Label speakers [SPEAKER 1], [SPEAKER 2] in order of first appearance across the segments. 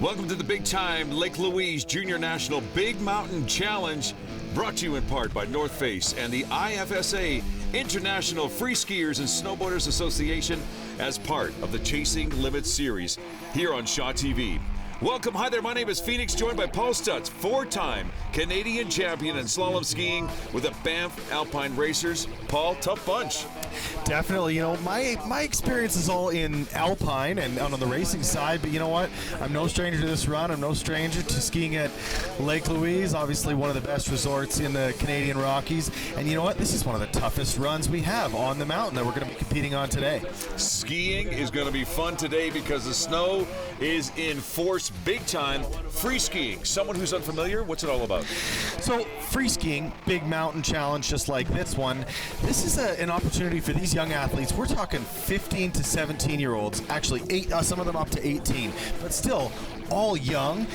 [SPEAKER 1] Welcome to the big-time Lake Louise Junior National Big Mountain Challenge, brought to you in part by North Face and the IFSA International Free Skiers and Snowboarders Association as part of the Chasing Limits series here on Shaw TV. Welcome. Hi there. My name is Phoenix, joined by Paul Stutz, four-time Canadian champion in slalom skiing with the Banff Alpine Racers. Paul, tough bunch.
[SPEAKER 2] Definitely. You know, my experience is all in Alpine and on the racing side, but you know what? I'm no stranger to this run. I'm no stranger to skiing at Lake Louise, obviously one of the best resorts in the Canadian Rockies. And you know what? This is one of the toughest runs we have on the mountain that we're going to be competing on today.
[SPEAKER 1] Skiing is going to be fun today because the snow is in force big time. Free skiing, someone who's unfamiliar, what's it all about?
[SPEAKER 2] So free skiing, big mountain challenge just like this one. This is an opportunity for these young athletes. We're talking 15 to 17-year-olds, actually some of them up to 18, but still all young,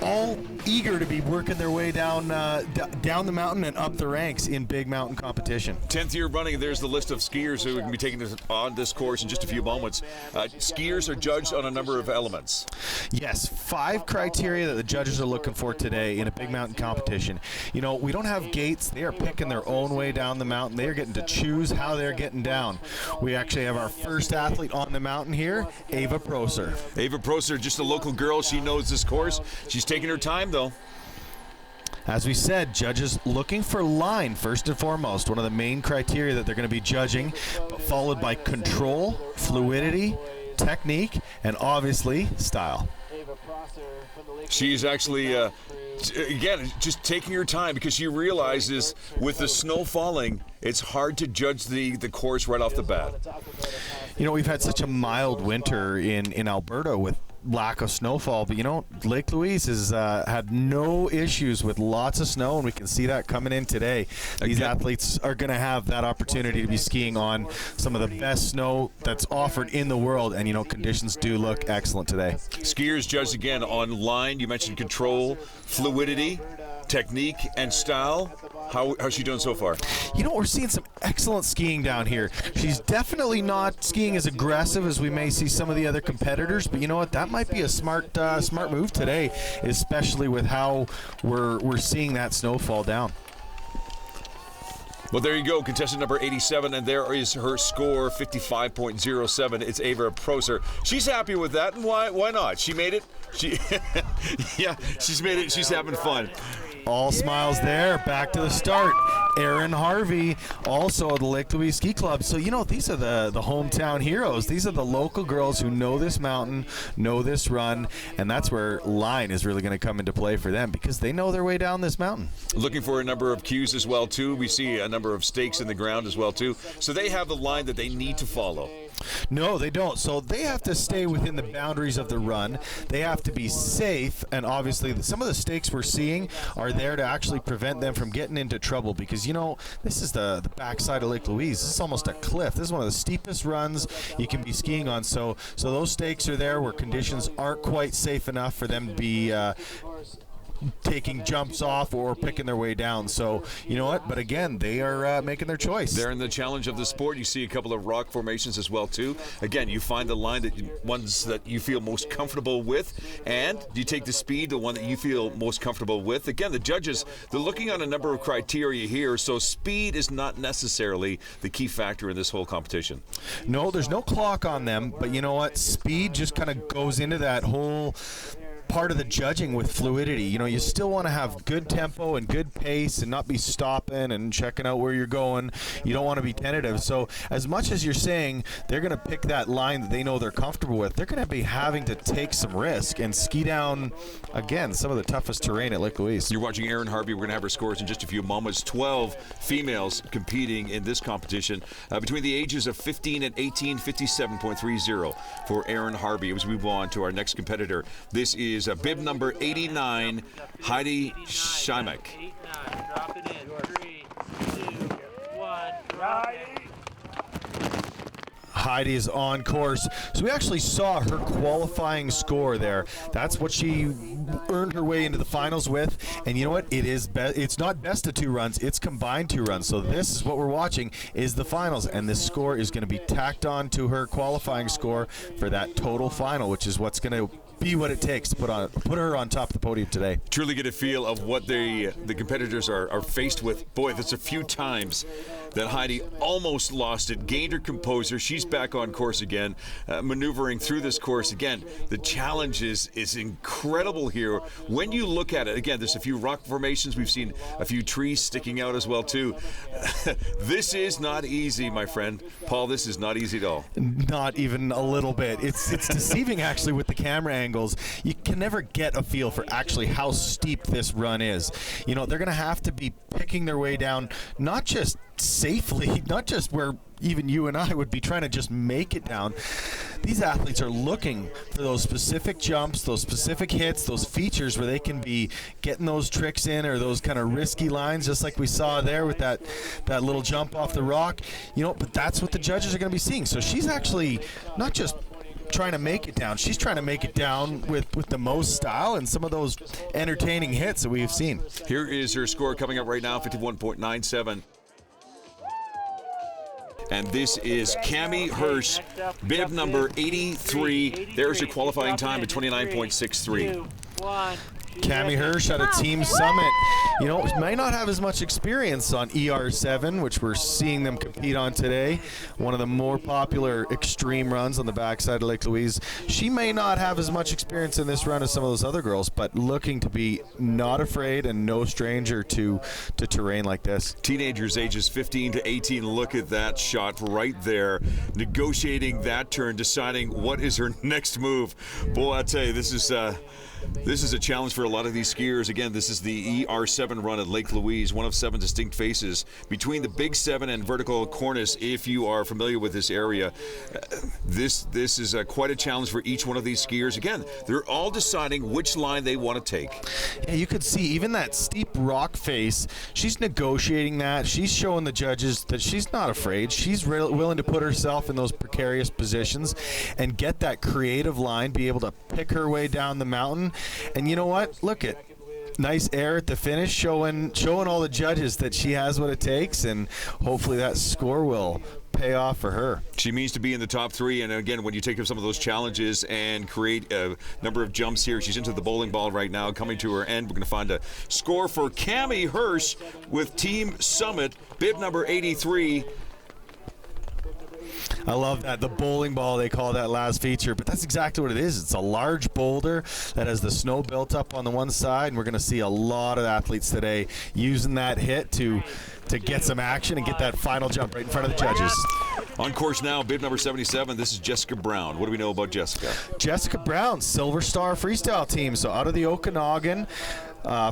[SPEAKER 2] all eager to be working their way down the mountain and up the ranks in big mountain competition.
[SPEAKER 1] 10th year running, there's the list of skiers who are going to be taking this on this course in just a few moments. Skiers are judged on a number of elements.
[SPEAKER 2] Yes, 5 criteria that the judges are looking for today in a big mountain competition. You know, we don't have gates. They are picking their own way down the mountain. They are getting to choose how they're getting down. We actually have our first athlete on the mountain here, Ava Proser.
[SPEAKER 1] Ava Proser, just a local girl. She knows this course. She's taking her time, though.
[SPEAKER 2] As we said, judges looking for line first and foremost, one of the main criteria that they're going to be judging, but followed by control, fluidity, technique, and obviously style.
[SPEAKER 1] She's actually, again, just taking her time because she realizes with the snow falling, it's hard to judge the course right off the bat.
[SPEAKER 2] You know, we've had such a mild winter in Alberta with lack of snowfall, but you know, Lake Louise has had no issues with lots of snow, and we can see that coming in today. These athletes are going to have that opportunity to be skiing on some of the best snow that's offered in the world, and you know, conditions do look excellent today.
[SPEAKER 1] Skiers judged again on line. You mentioned control, fluidity, technique, and style. How's she doing so far?
[SPEAKER 2] You know, we're seeing some excellent skiing down here. She's definitely not skiing as aggressive as we may see some of the other competitors, but you know what? That might be a smart move today, especially with how we're seeing that snow fall down.
[SPEAKER 1] Well, there you go, contestant number 87, and there is her score, 55.07. It's Ava Proser. She's happy with that, and why not? She made it. Yeah, she's made it. She's having fun.
[SPEAKER 2] All smiles there. Back to the start. Erin Harvey, also of the Lake Louise Ski Club. So, you know, these are the hometown heroes. These are the local girls who know this mountain, know this run, and that's where line is really going to come into play for them because they know their way down this mountain.
[SPEAKER 1] Looking for a number of cues as well, too. We see a number of stakes in the ground as well, too. So they have the line that they need to follow.
[SPEAKER 2] No, they don't. So they have to stay within the boundaries of the run. They have to be safe, and obviously some of the stakes we're seeing are there to actually prevent them from getting into trouble because, you know, this is the backside of Lake Louise. This is almost a cliff. This is one of the steepest runs you can be skiing on. So those stakes are there where conditions aren't quite safe enough for them to be taking jumps off or picking their way down. So, you know what? But again, they are making their choice.
[SPEAKER 1] They're in the challenge of the sport. You see a couple of rock formations as well, too. Again, you find the line ones that you feel most comfortable with, and you take the speed, the one that you feel most comfortable with. Again, the judges, they're looking on a number of criteria here, so speed is not necessarily the key factor in this whole competition.
[SPEAKER 2] No, there's no clock on them, but you know what? Speed just kind of goes into that whole part of the judging with fluidity. You know, you still want to have good tempo and good pace and not be stopping and checking out where you're going. You don't want to be tentative. So as much as you're saying they're going to pick that line that they know they're comfortable with, they're going to be having to take some risk and ski down, again, some of the toughest terrain at Lake Louise.
[SPEAKER 1] You're watching Erin Harvey. We're going to have her scores in just a few moments. 12 females competing in this competition between the ages of 15 and 18, 57.30 for Erin Harvey. As we move on to our next competitor, this is bib number 89, Heidi Schimek.
[SPEAKER 3] Drop it in. 3, 2, 1, drop it.
[SPEAKER 2] Heidi is on course. So we actually saw her qualifying score there. That's what she earned her way into the finals with. And you know what? It's not best of 2 runs. It's combined 2 runs. So this is what we're watching is the finals. And this score is going to be tacked on to her qualifying score for that total final, which is what's going to be what it takes to put her on top of the podium today.
[SPEAKER 1] Truly get a feel of what the competitors are faced with. Boy, that's a few times that Heidi almost lost it, gained her composure. She's back on course again, maneuvering through this course again. The challenge is incredible here. When you look at it, again, there's a few rock formations. We've seen a few trees sticking out as well, too. This is not easy, my friend. Paul, this is not easy at all.
[SPEAKER 2] Not even a little bit. It's deceiving, actually, with the camera angles. You can never get a feel for actually how steep this run is. You know, they're going to have to be picking their way down, not just safely, not just where even you and I would be trying to just make it down. These athletes are looking for those specific jumps, those specific hits, those features where they can be getting those tricks in or those kind of risky lines, just like we saw there with that little jump off the rock. You know, but that's what the judges are going to be seeing. So she's actually not just trying to make it down. She's trying to make it down with the most style and some of those entertaining hits that we have seen.
[SPEAKER 1] Here is her score coming up right now, 51.97. And this is Cami Hirsch, bib number 83. There's your qualifying time at 29.63.
[SPEAKER 2] Cami Hirsch at a team summit, you know, may not have as much experience on ER7, which we're seeing them compete on today. One of the more popular extreme runs on the backside of Lake Louise. She may not have as much experience in this run as some of those other girls, but looking to be not afraid and no stranger to terrain like this.
[SPEAKER 1] Teenagers ages 15 to 18, look at that shot right there. Negotiating that turn, deciding what is her next move. Boy, I tell you, this is a challenge for a lot of these skiers. Again, this is the ER7 run at Lake Louise, one of 7 distinct faces between the Big 7 and vertical cornice. If you are familiar with this area, this is quite a challenge for each one of these skiers. Again, they're all deciding which line they want to take.
[SPEAKER 2] Yeah, you could see even that steep rock face. She's negotiating that. She's showing the judges that she's not afraid. She's willing to put herself in those precarious positions and get that creative line, be able to pick her way down the mountain. And you know what? Look at nice air at the finish, showing all the judges that she has what it takes, and hopefully that score will pay off for her.
[SPEAKER 1] She means to be in the top 3, and again, when you take up some of those challenges and create a number of jumps here, she's into the bowling ball right now, coming to her end. We're going to find a score for Cami Hirsch with Team Summit, bib number 83.
[SPEAKER 2] I love that. The bowling ball, they call that last feature, but that's exactly what it is. It's a large boulder that has the snow built up on the one side, and we're going to see a lot of athletes today using that hit to get some action and get that final jump right in front of the judges.
[SPEAKER 1] On course now, bib number 77. This is Jessica Brown. What do we know about Jessica?
[SPEAKER 2] Jessica Brown, Silver Star Freestyle team, so out of the Okanagan.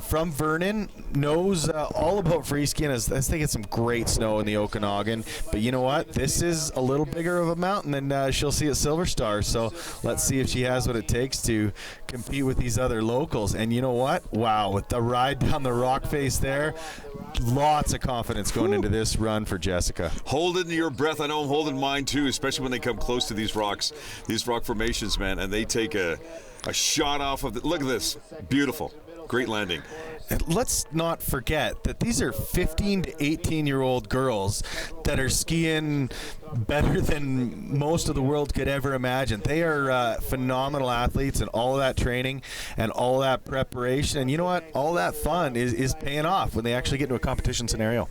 [SPEAKER 2] From Vernon, knows all about free skiing as they get some great snow in the Okanagan. But you know what? This is a little bigger of a mountain than she'll see at Silver Star. So let's see if she has what it takes to compete with these other locals. And you know what? Wow, with the ride down the rock face there, lots of confidence going into this run for Jessica.
[SPEAKER 1] Holding your breath. I know I'm holding mine too, especially when they come close to these rocks, these rock formations, man, and they take a shot off of the. Look at this. Beautiful. Great landing.
[SPEAKER 2] And let's not forget that these are 15 to 18-year-old girls that are skiing better than most of the world could ever imagine. They are phenomenal athletes, and all of that training and all of that preparation, and you know what? All that fun is paying off when they actually get into a competition scenario.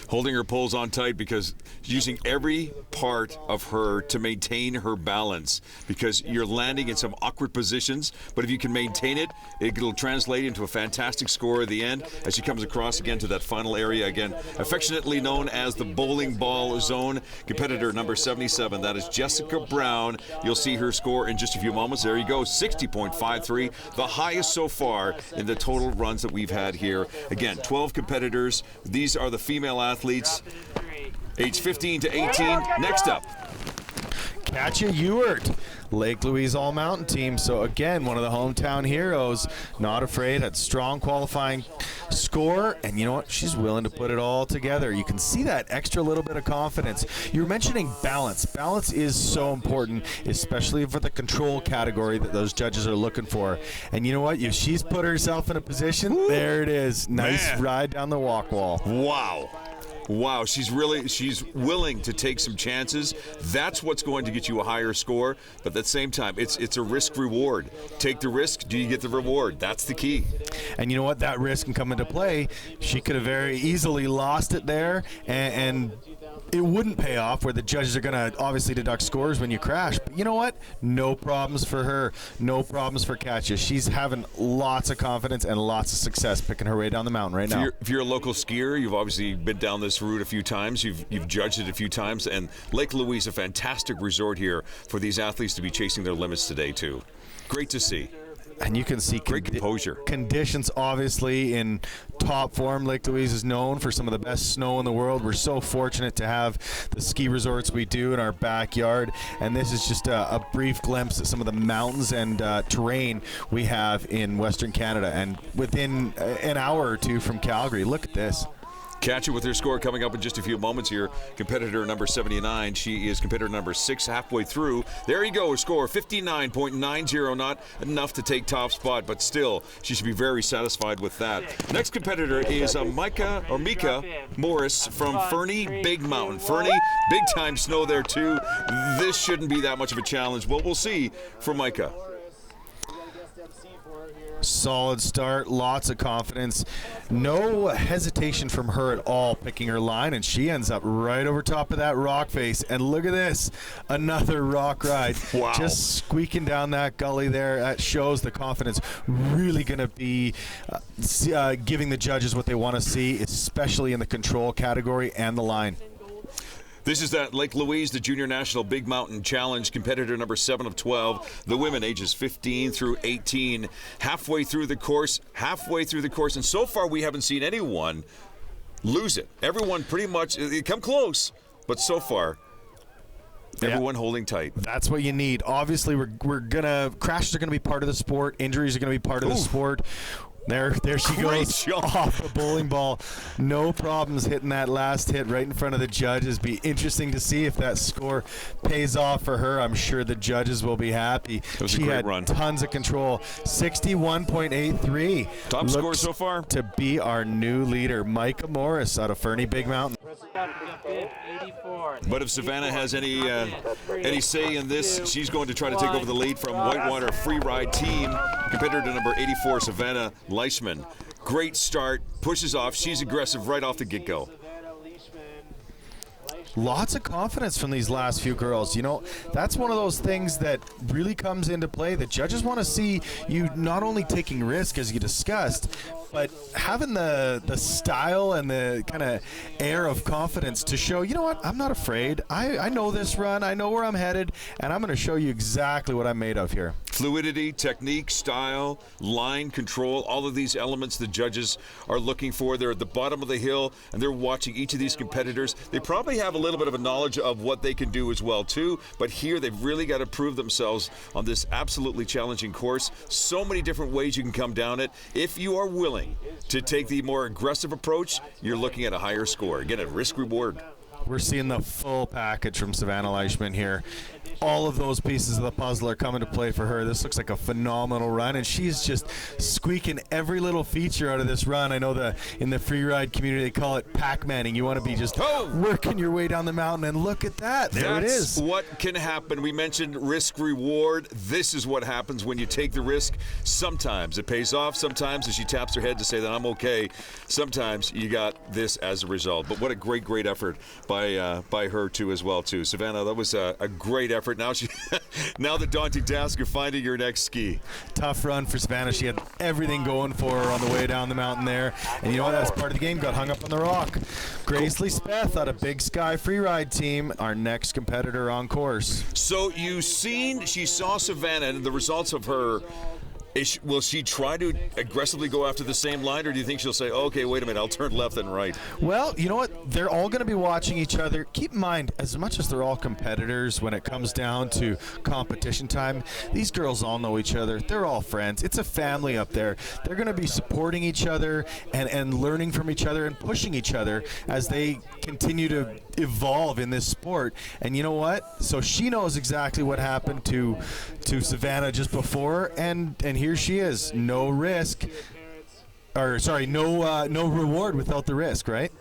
[SPEAKER 1] Holding her poles on tight because using every part of her to maintain her balance, because you're landing in some awkward positions, but if you can maintain it, it'll translate into a fantastic score at the end as she comes across again to that final area, again affectionately known as the bowling ball zone. Competitor number 77, that is Jessica Brown. You'll see her score in just a few moments. There you go, 60.53, the highest so far in the total runs that we've had here. Again, 12 competitors. These are the female athletes, age 15 to 18. Next up,
[SPEAKER 2] Katja Ewert, Lake Louise All Mountain team. So again, one of the hometown heroes, not afraid, had strong qualifying score, and you know what? She's willing to put it all together. You can see that extra little bit of confidence. You're mentioning balance. Balance is so important, especially for the control category that those judges are looking for. And you know what? If she's put herself in a position, there it is. Nice ride down the walk wall.
[SPEAKER 1] wow. Wow, she's willing to take some chances. That's what's going to get you a higher score. But at the same time, it's a risk reward. Take the risk. Do you get the reward? That's the key.
[SPEAKER 2] And you know what? That risk can come into play. She could have very easily lost it there, and it wouldn't pay off, where the judges are going to obviously deduct scores when you crash. But you know what? No problems for her. No problems for Katya. She's having lots of confidence and lots of success picking her way down the mountain right now.
[SPEAKER 1] If you're a local skier, you've obviously been down this route a few times. You've judged it a few times. And Lake Louise, a fantastic resort here for these athletes to be chasing their limits today, too. Great to see.
[SPEAKER 2] And you can see
[SPEAKER 1] great composure.
[SPEAKER 2] Conditions obviously in top form. Lake Louise is known for some of the best snow in the world. We're so fortunate to have the ski resorts we do in our backyard. And this is just a brief glimpse at some of the mountains and terrain we have in Western Canada. And within an hour or two from Calgary, look at this.
[SPEAKER 1] Katya with her score coming up in just a few moments here. Competitor number 79. She is competitor number 6 halfway through. There you go. Her score 59.90. Not enough to take top spot, but still she should be very satisfied with that. Next competitor is Mika Morris from Fernie Big Mountain. Fernie, big time snow there too. This shouldn't be that much of a challenge. Well, we'll see for Mika.
[SPEAKER 2] Solid start, lots of confidence, no hesitation from her at all picking her line, and she ends up right over top of that rock face. And look at this, another rock ride.
[SPEAKER 1] Wow.
[SPEAKER 2] Just squeaking down that gully there. That shows the confidence. Really going to be giving the judges what they want to see, especially in the control category and the line.
[SPEAKER 1] This is that Lake Louise, the Junior National Big Mountain Challenge, competitor number 7 of 12. The women ages 15 through 18. Halfway through the course. And so far we haven't seen anyone lose it. Everyone pretty much, come close, but so far, everyone holding tight.
[SPEAKER 2] That's what you need. Obviously, we're gonna, crashes are gonna be part of the sport. Injuries are gonna be part of the sport. There she goes off a bowling ball. No problems hitting that last hit right in front of the judges. Be interesting to see if that score pays off for her. I'm sure the judges will be happy.
[SPEAKER 1] She had
[SPEAKER 2] tons of control. 61.83.
[SPEAKER 1] Top score so far.
[SPEAKER 2] To be our new leader, Mika Morris out of Fernie Big Mountain.
[SPEAKER 1] But if Savannah has any say in this, she's going to try to take over the lead from Whitewater Freeride Team. Competitor number 84, Savannah Leishman. Great start, pushes off. She's aggressive right off the get-go.
[SPEAKER 2] Lots of confidence from these last few girls. You know, that's one of those things that really comes into play. The judges want to see you not only taking risk, as you discussed, but having the style and the kind of air of confidence to show, you know what, I'm not afraid. I know this run. I know where I'm headed, and I'm going to show you exactly what I'm made of here.
[SPEAKER 1] Fluidity, technique, style, line control, all of these elements the judges are looking for. They're at the bottom of the hill, and they're watching each of these competitors. They probably have a little bit of a knowledge of what they can do as well, too. But here, they've really got to prove themselves on this absolutely challenging course. So many different ways you can come down it. If you are willing to take the more aggressive approach, you're looking at a higher score. Again, a risk-reward.
[SPEAKER 2] We're seeing the full package from Savannah Leishman here. All of those pieces of the puzzle are coming to play for her. This looks like a phenomenal run, and she's just squeaking every little feature out of this run. I know in the free ride community they call it Pac-Manning. You want to be just working your way down the mountain, and look at that. There it is.
[SPEAKER 1] That's what can happen. We mentioned risk-reward. This is what happens when you take the risk. Sometimes it pays off. Sometimes, as she taps her head to say that I'm okay, sometimes you got this as a result. But what a great, great effort by her, too, as well, too. Savannah, that was a great effort. Now the daunting task of finding your next ski.
[SPEAKER 2] Tough run for Savannah. She had everything going for her on the way down the mountain there. And you know what? That's part of the game. Got hung up on the rock. Grace Lee Speth out of Big Sky Freeride Team, our next competitor on course.
[SPEAKER 1] So she saw Savannah and the results of her. Will she try to aggressively go after the same line, or do you think she'll say, okay, wait a minute, I'll turn left and right?
[SPEAKER 2] Well, you know what? They're all going to be watching each other. Keep in mind, as much as they're all competitors, when it comes down to competition time, these girls all know each other. They're all friends. It's a family up there. They're going to be supporting each other and learning from each other and pushing each other as they continue to evolve in this sport. And you know what? So she knows exactly what happened to Savannah just before, and here she is. No risk, or sorry, no reward without the risk, right?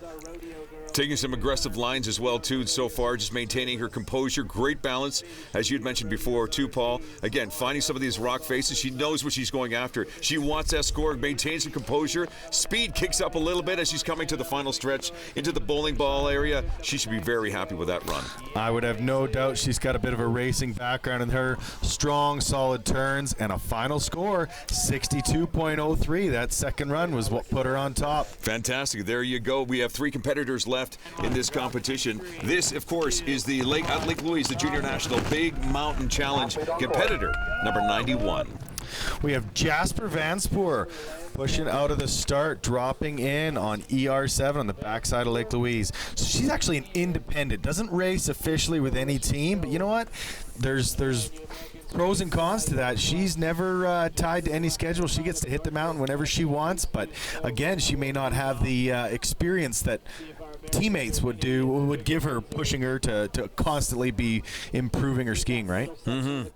[SPEAKER 1] Taking some aggressive lines as well, too, so far. Just maintaining her composure. Great balance, as you'd mentioned before, too, Paul. Again, finding some of these rock faces. She knows what she's going after. She wants that score, maintains her composure. Speed kicks up a little bit as she's coming to the final stretch into the bowling ball area. She should be very happy with that run.
[SPEAKER 2] I would have no doubt she's got a bit of a racing background in her. Strong, solid turns, and a final score, 62.03. That second run was what put her on top.
[SPEAKER 1] Fantastic. There you go. We have 3 competitors left in this competition. This, of course, is the Lake Louise, the Junior National Big Mountain Challenge competitor, number 91.
[SPEAKER 2] We have Jasper Vanspoor pushing out of the start, dropping in on ER7 on the backside of Lake Louise. So she's actually an independent, doesn't race officially with any team, but you know what? There's pros and cons to that. She's never tied to any schedule. She gets to hit the mountain whenever she wants, but again, she may not have the experience that teammates would give her, pushing her to constantly be improving her skiing, right?
[SPEAKER 1] Mm-hmm.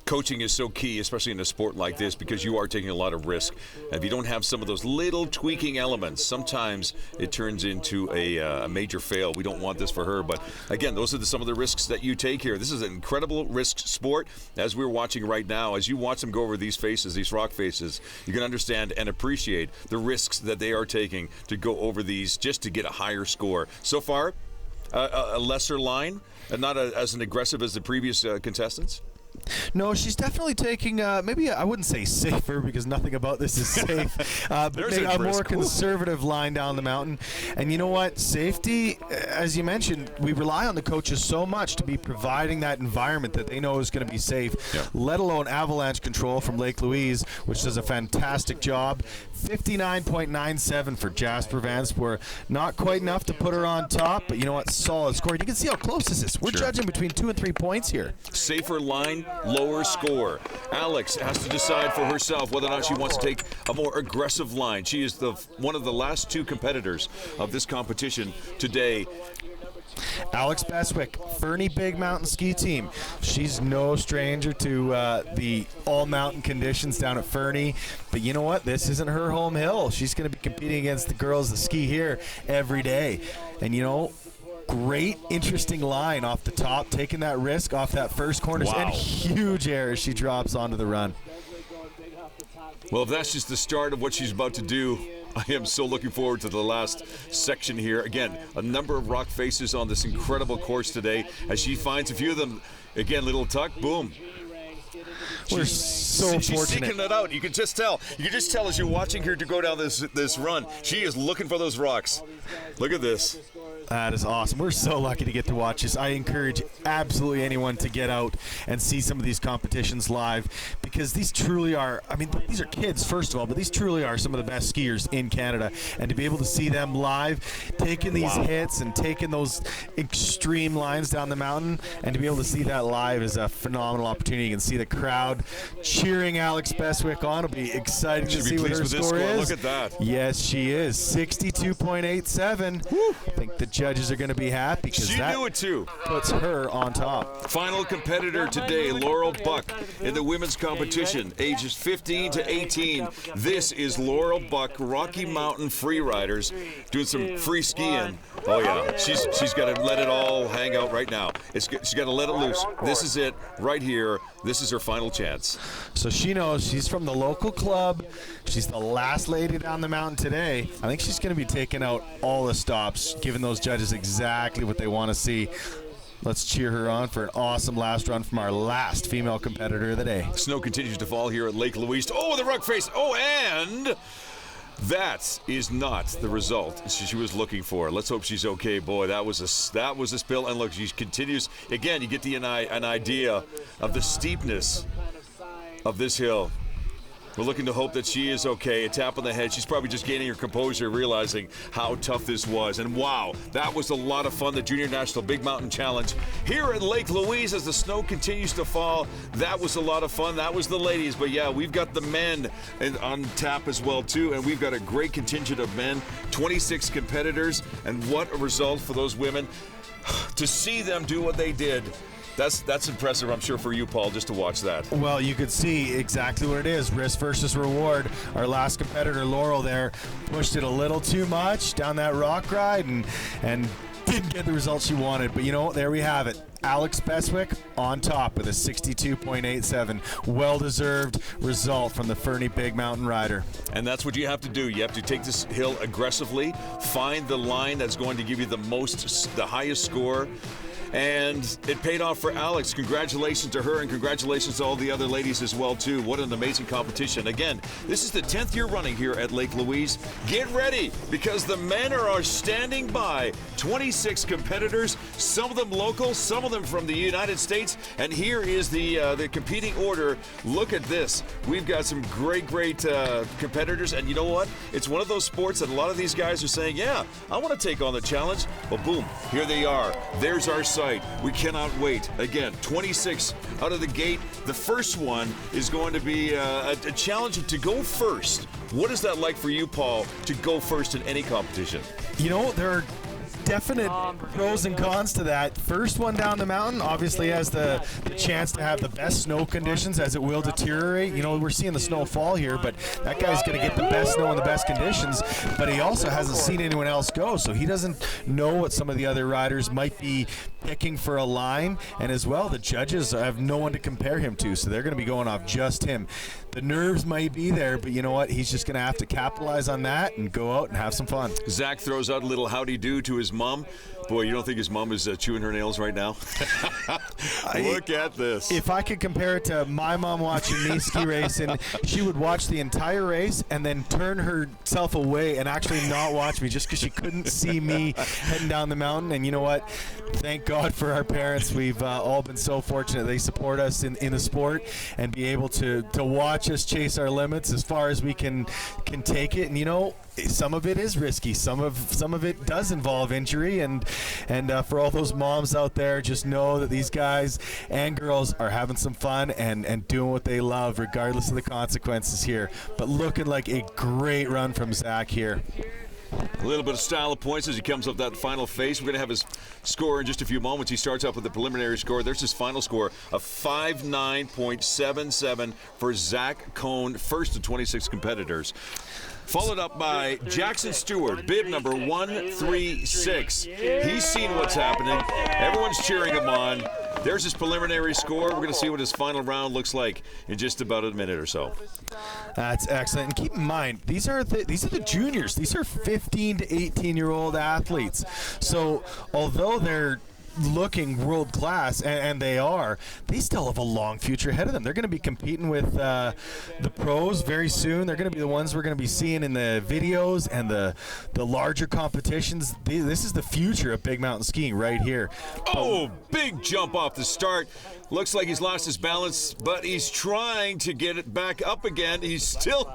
[SPEAKER 1] Coaching is so key, especially in a sport like this, because you are taking a lot of risk. And if you don't have some of those little tweaking elements, sometimes it turns into a major fail. We don't want this for her. But again, those are some of the risks that you take here. This is an incredible risk sport. As we're watching right now, as you watch them go over these faces, these rock faces, you can understand and appreciate the risks that they are taking to go over these just to get a higher score. So far, a lesser line, and not as an aggressive as the previous contestants.
[SPEAKER 2] No, she's definitely taking, maybe I wouldn't say safer because nothing about this is safe, but maybe a more conservative line down the mountain. And you know what? Safety, as you mentioned, we rely on the coaches so much to be providing that environment that they know is going to be safe, let alone avalanche control from Lake Louise, which does a fantastic job. 59.97 for Jasper Vanspoor. Not quite enough to put her on top, but you know what? Solid score. You can see how close this is. We're judging between 2 and 3 points here.
[SPEAKER 1] Safer line, lower score. Alex has to decide for herself whether or not she wants to take a more aggressive line. She is one of the last 2 competitors of this competition today.
[SPEAKER 2] Alex Beswick, Fernie Big Mountain Ski Team. She's no stranger to the all-mountain conditions down at Fernie. But you know what? This isn't her home hill. She's going to be competing against the girls that ski here every day. And, you know, great, interesting line off the top, taking that risk off that first corner. Wow. And huge air as she drops onto the run.
[SPEAKER 1] Well, if that's just the start of what she's about to do, I am so looking forward to the last section here. Again, a number of rock faces on this incredible course today. As she finds a few of them, again, little tuck, boom.
[SPEAKER 2] We're so
[SPEAKER 1] she's
[SPEAKER 2] fortunate.
[SPEAKER 1] seeking it out. You can just tell. You can just tell as you're watching her to go down this run. She is looking for those rocks. Look at this.
[SPEAKER 2] That is awesome. We're so lucky to get to watch this. I encourage absolutely anyone to get out and see some of these competitions live, because these truly are, I mean, these are kids, first of all, but these truly are some of the best skiers in Canada. And to be able to see them live, taking these hits and taking those extreme lines down the mountain, and to be able to see that live is a phenomenal opportunity. You can see the crowd cheering Alex Beswick on. It'll be exciting to see what her score is.
[SPEAKER 1] Look at that.
[SPEAKER 2] Yes, she is. 62.87. I think the judges are going to be happy because that
[SPEAKER 1] knew it too.
[SPEAKER 2] Puts her on top.
[SPEAKER 1] Final competitor today, Laurel Buck, in the women's competition, ages 15 to 18. This is Laurel Buck, Rocky Mountain Freeriders, doing some free skiing. Oh yeah, she's got to let it all hang out right now. She's got to let it loose. This is it right here. This is her final chance.
[SPEAKER 2] So she knows she's from the local club. She's the last lady down the mountain today. I think she's going to be taking out all the stops, giving those judges exactly what they want to see. Let's cheer her on for an awesome last run from our last female competitor of the day.
[SPEAKER 1] Snow continues to fall here at Lake Louise. Oh, the rock face. Oh, and that is not the result she was looking for. Let's hope she's okay. Boy, that was a spill. And look, she continues. Again, you get an idea of the steepness of this hill. We're looking to hope that she is okay. A tap on the head. She's probably just gaining her composure, realizing how tough this was. And wow, that was a lot of fun, the Junior National Big Mountain Challenge here at Lake Louise as the snow continues to fall. That was a lot of fun. That was the ladies. But yeah, we've got the men on tap as well, too. And we've got a great contingent of men, 26 competitors. And what a result for those women. To see them do what they did That's impressive, I'm sure, for you, Paul, just to watch that.
[SPEAKER 2] Well, you could see exactly what it is. Risk versus reward. Our last competitor, Laurel, there pushed it a little too much down that rock ride and didn't get the results she wanted. But, there we have it. Alex Beswick on top with a 62.87. Well-deserved result from the Fernie Big Mountain Rider.
[SPEAKER 1] And that's what you have to do. You have to take this hill aggressively, find the line that's going to give you the highest score. And it paid off for Alex. Congratulations to her, and congratulations to all the other ladies as well, too. What an amazing competition. Again, this is the 10th year running here at Lake Louise. Get ready, because the men are standing by. 26 competitors, some of them local, some of them from the United States. And here is the competing order. Look at this. We've got some great competitors. And you know what? It's one of those sports that a lot of these guys are saying, yeah, I want to take on the challenge. Well, boom, here they are. There's our site. We cannot wait. Again, 26 out of the gate. The first one is going to be a challenge to go first. What is that like for you, Paul, to go first in any competition?
[SPEAKER 2] There are definite pros and cons to that. First one down the mountain obviously has the chance to have the best snow conditions, as it will deteriorate. We're seeing the snow fall here, but that guy's going to get the best snow and the best conditions, but he also hasn't seen anyone else go, so he doesn't know what some of the other riders might be picking for a line. And as well, the judges have no one to compare him to, so they're going to be going off just him. The nerves might be there, but you know what? He's just going to have to capitalize on that and go out and have some fun.
[SPEAKER 1] Zach throws out a little howdy-do to his mom. Boy, you don't think his mom is chewing her nails right now? Look at this.
[SPEAKER 2] If I could compare it to my mom watching me ski racing, she would watch the entire race and then turn herself away and actually not watch me just because she couldn't see me heading down the mountain. And you know what? Thank God for our parents. We've all been so fortunate. They support us in the sport and be able to watch us chase our limits as far as we can take it. And some of it is risky. Some of it does involve injury, and for all those moms out there, just know that these guys and girls are having some fun and doing what they love, regardless of the consequences here. But looking like a great run from Zach here.
[SPEAKER 1] A little bit of style of points as he comes up that final face. We're going to have his score in just a few moments. He starts up with the preliminary score. There's his final score of 59.77 for Zach Cohn, first of 26 competitors. Followed up by Jackson Stewart, bib number 136. He's seen what's happening. Everyone's cheering him on. There's his preliminary score. We're going to see what his final round looks like in just about a minute or so.
[SPEAKER 2] That's excellent. And keep in mind, these are the juniors. These are 15 to 18-year-old athletes. So although they're looking world class, and they still have a long future ahead of them. They're going to be competing with the pros very soon. They're going to be the ones we're going to be seeing in the videos and the larger competitions. This is the future of big mountain skiing right here.
[SPEAKER 1] Oh, big jump off the start. Looks like he's lost his balance, but he's trying to get it back up again. He's still,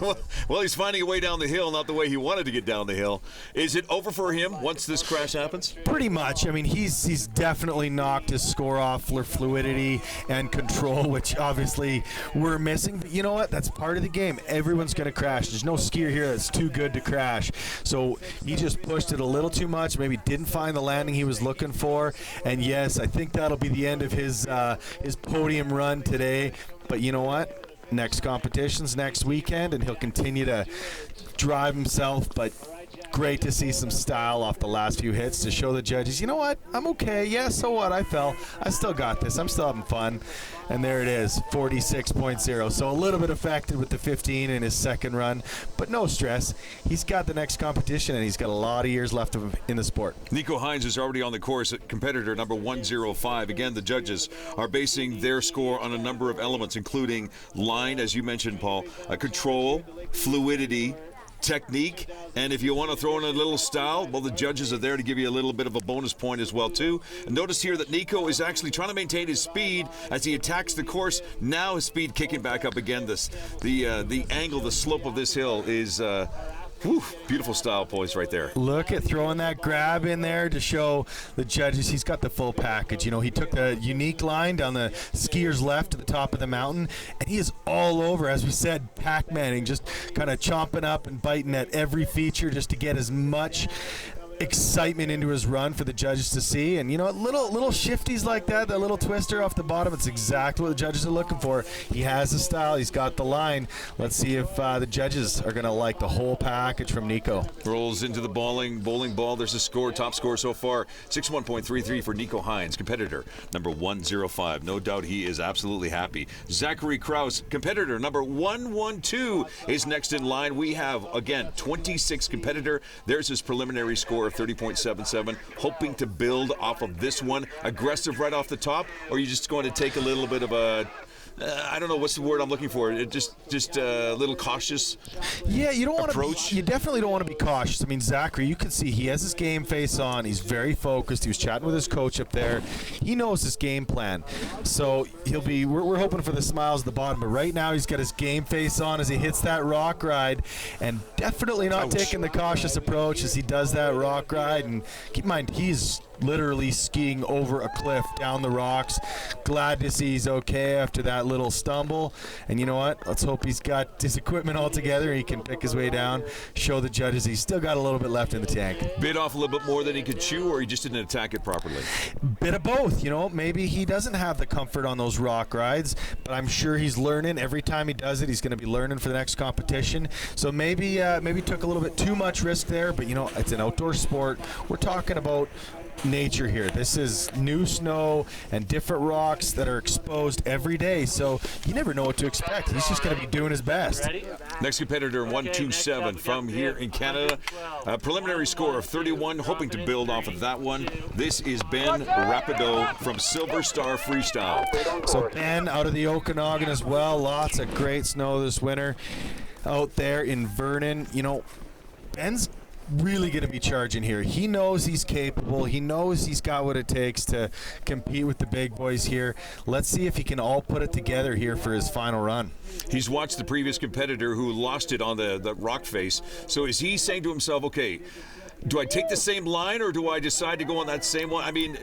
[SPEAKER 1] well, he's finding a way down the hill, not the way he wanted to get down the hill. Is it over for him once this crash happens?
[SPEAKER 2] Pretty much. I mean, he's definitely knocked his score off for fluidity and control, which obviously we're missing. But you know what? That's part of the game. Everyone's going to crash. There's no skier here that's too good to crash. So he just pushed it a little too much, maybe didn't find the landing he was looking for. And yes, I think that'll be the end of his podium run today. But you know what? Next competition's next weekend, and he'll continue to drive himself. But great to see some style off the last few hits to show the judges, you know what? I'm okay. Yeah, so what? I fell. I still got this. I'm still having fun. And there it is, 46.0. So a little bit affected with the 15 in his second run, but no stress. He's got the next competition, and he's got a lot of years left of him in the sport.
[SPEAKER 1] Nico Hines is already on the course at competitor number 105. Again, the judges are basing their score on a number of elements, including line, as you mentioned, Paul, control, fluidity, technique, and if you want to throw in a little style, well, the judges are there to give you a little bit of a bonus point as well too. And notice here that Nico is actually trying to maintain his speed as he attacks the course. Now his speed kicking back up again. The angle, the slope of this hill is beautiful style poise right there.
[SPEAKER 2] Look at throwing that grab in there to show the judges he's got the full package. You know, he took the unique line down the skier's left to the top of the mountain, and he is all over, as we said, Pac-Maning, just kind of chomping up and biting at every feature just to get as much excitement into his run for the judges to see. And, you know, little shifties like that little twister off the bottom, it's exactly what the judges are looking for. He has the style. He's got the line. Let's see if the judges are going to like the whole package from Nico.
[SPEAKER 1] Rolls into the bowling ball. There's a score. Top score so far, 61.33 for Nico Hines, competitor number 105. No doubt he is absolutely happy. Zachary Kraus, competitor number 112, is next in line. We have, again, 26 competitor. There's his preliminary score of 30.77. Hoping to build off of this one. Aggressive right off the top, or are you just going to take a little bit of a I don't know what's the word I'm looking for. Just a little cautious.
[SPEAKER 2] Yeah, you don't want
[SPEAKER 1] approach.
[SPEAKER 2] to. You definitely don't want to be cautious. I mean, Zachary, you can see he has his game face on. He's very focused. He was chatting with his coach up there. He knows his game plan. So he'll be. We're hoping for the smiles at the bottom, but right now he's got his game face on as he hits that rock ride, and definitely not taking the cautious approach as he does that rock ride. And keep in mind, he's literally skiing over a cliff down the rocks. Glad to see he's okay after that little stumble. And you know what? Let's hope he's got his equipment all together. He can pick his way down, show the judges he's still got a little bit left in the tank.
[SPEAKER 1] Bit off a little bit more than he could chew, or he just didn't attack it properly?
[SPEAKER 2] Bit of both. You know, maybe he doesn't have the comfort on those rock rides, but I'm sure he's learning. Every time he does it, he's going to be learning for the next competition. So maybe took a little bit too much risk there, but you know, it's an outdoor sport. We're talking about nature here. This is new snow and different rocks that are exposed every day, so you never know what to expect. He's just going to be doing his best.
[SPEAKER 1] Next competitor, 127 from here in Canada. A preliminary score of 31, hoping to build off of that one. This is Ben Rapideau from Silver Star Freestyle.
[SPEAKER 2] So Ben out of the Okanagan as well. Lots of great snow this winter out there in Vernon. You know, Ben's really going to be charging here. He knows he's capable. He knows he's got what it takes to compete with the big boys here. Let's see if he can all put it together here for his final run.
[SPEAKER 1] He's watched the previous competitor who lost it on the rock face. So is he saying to himself, okay, do I take the same line or do I decide to go on that same one? I mean,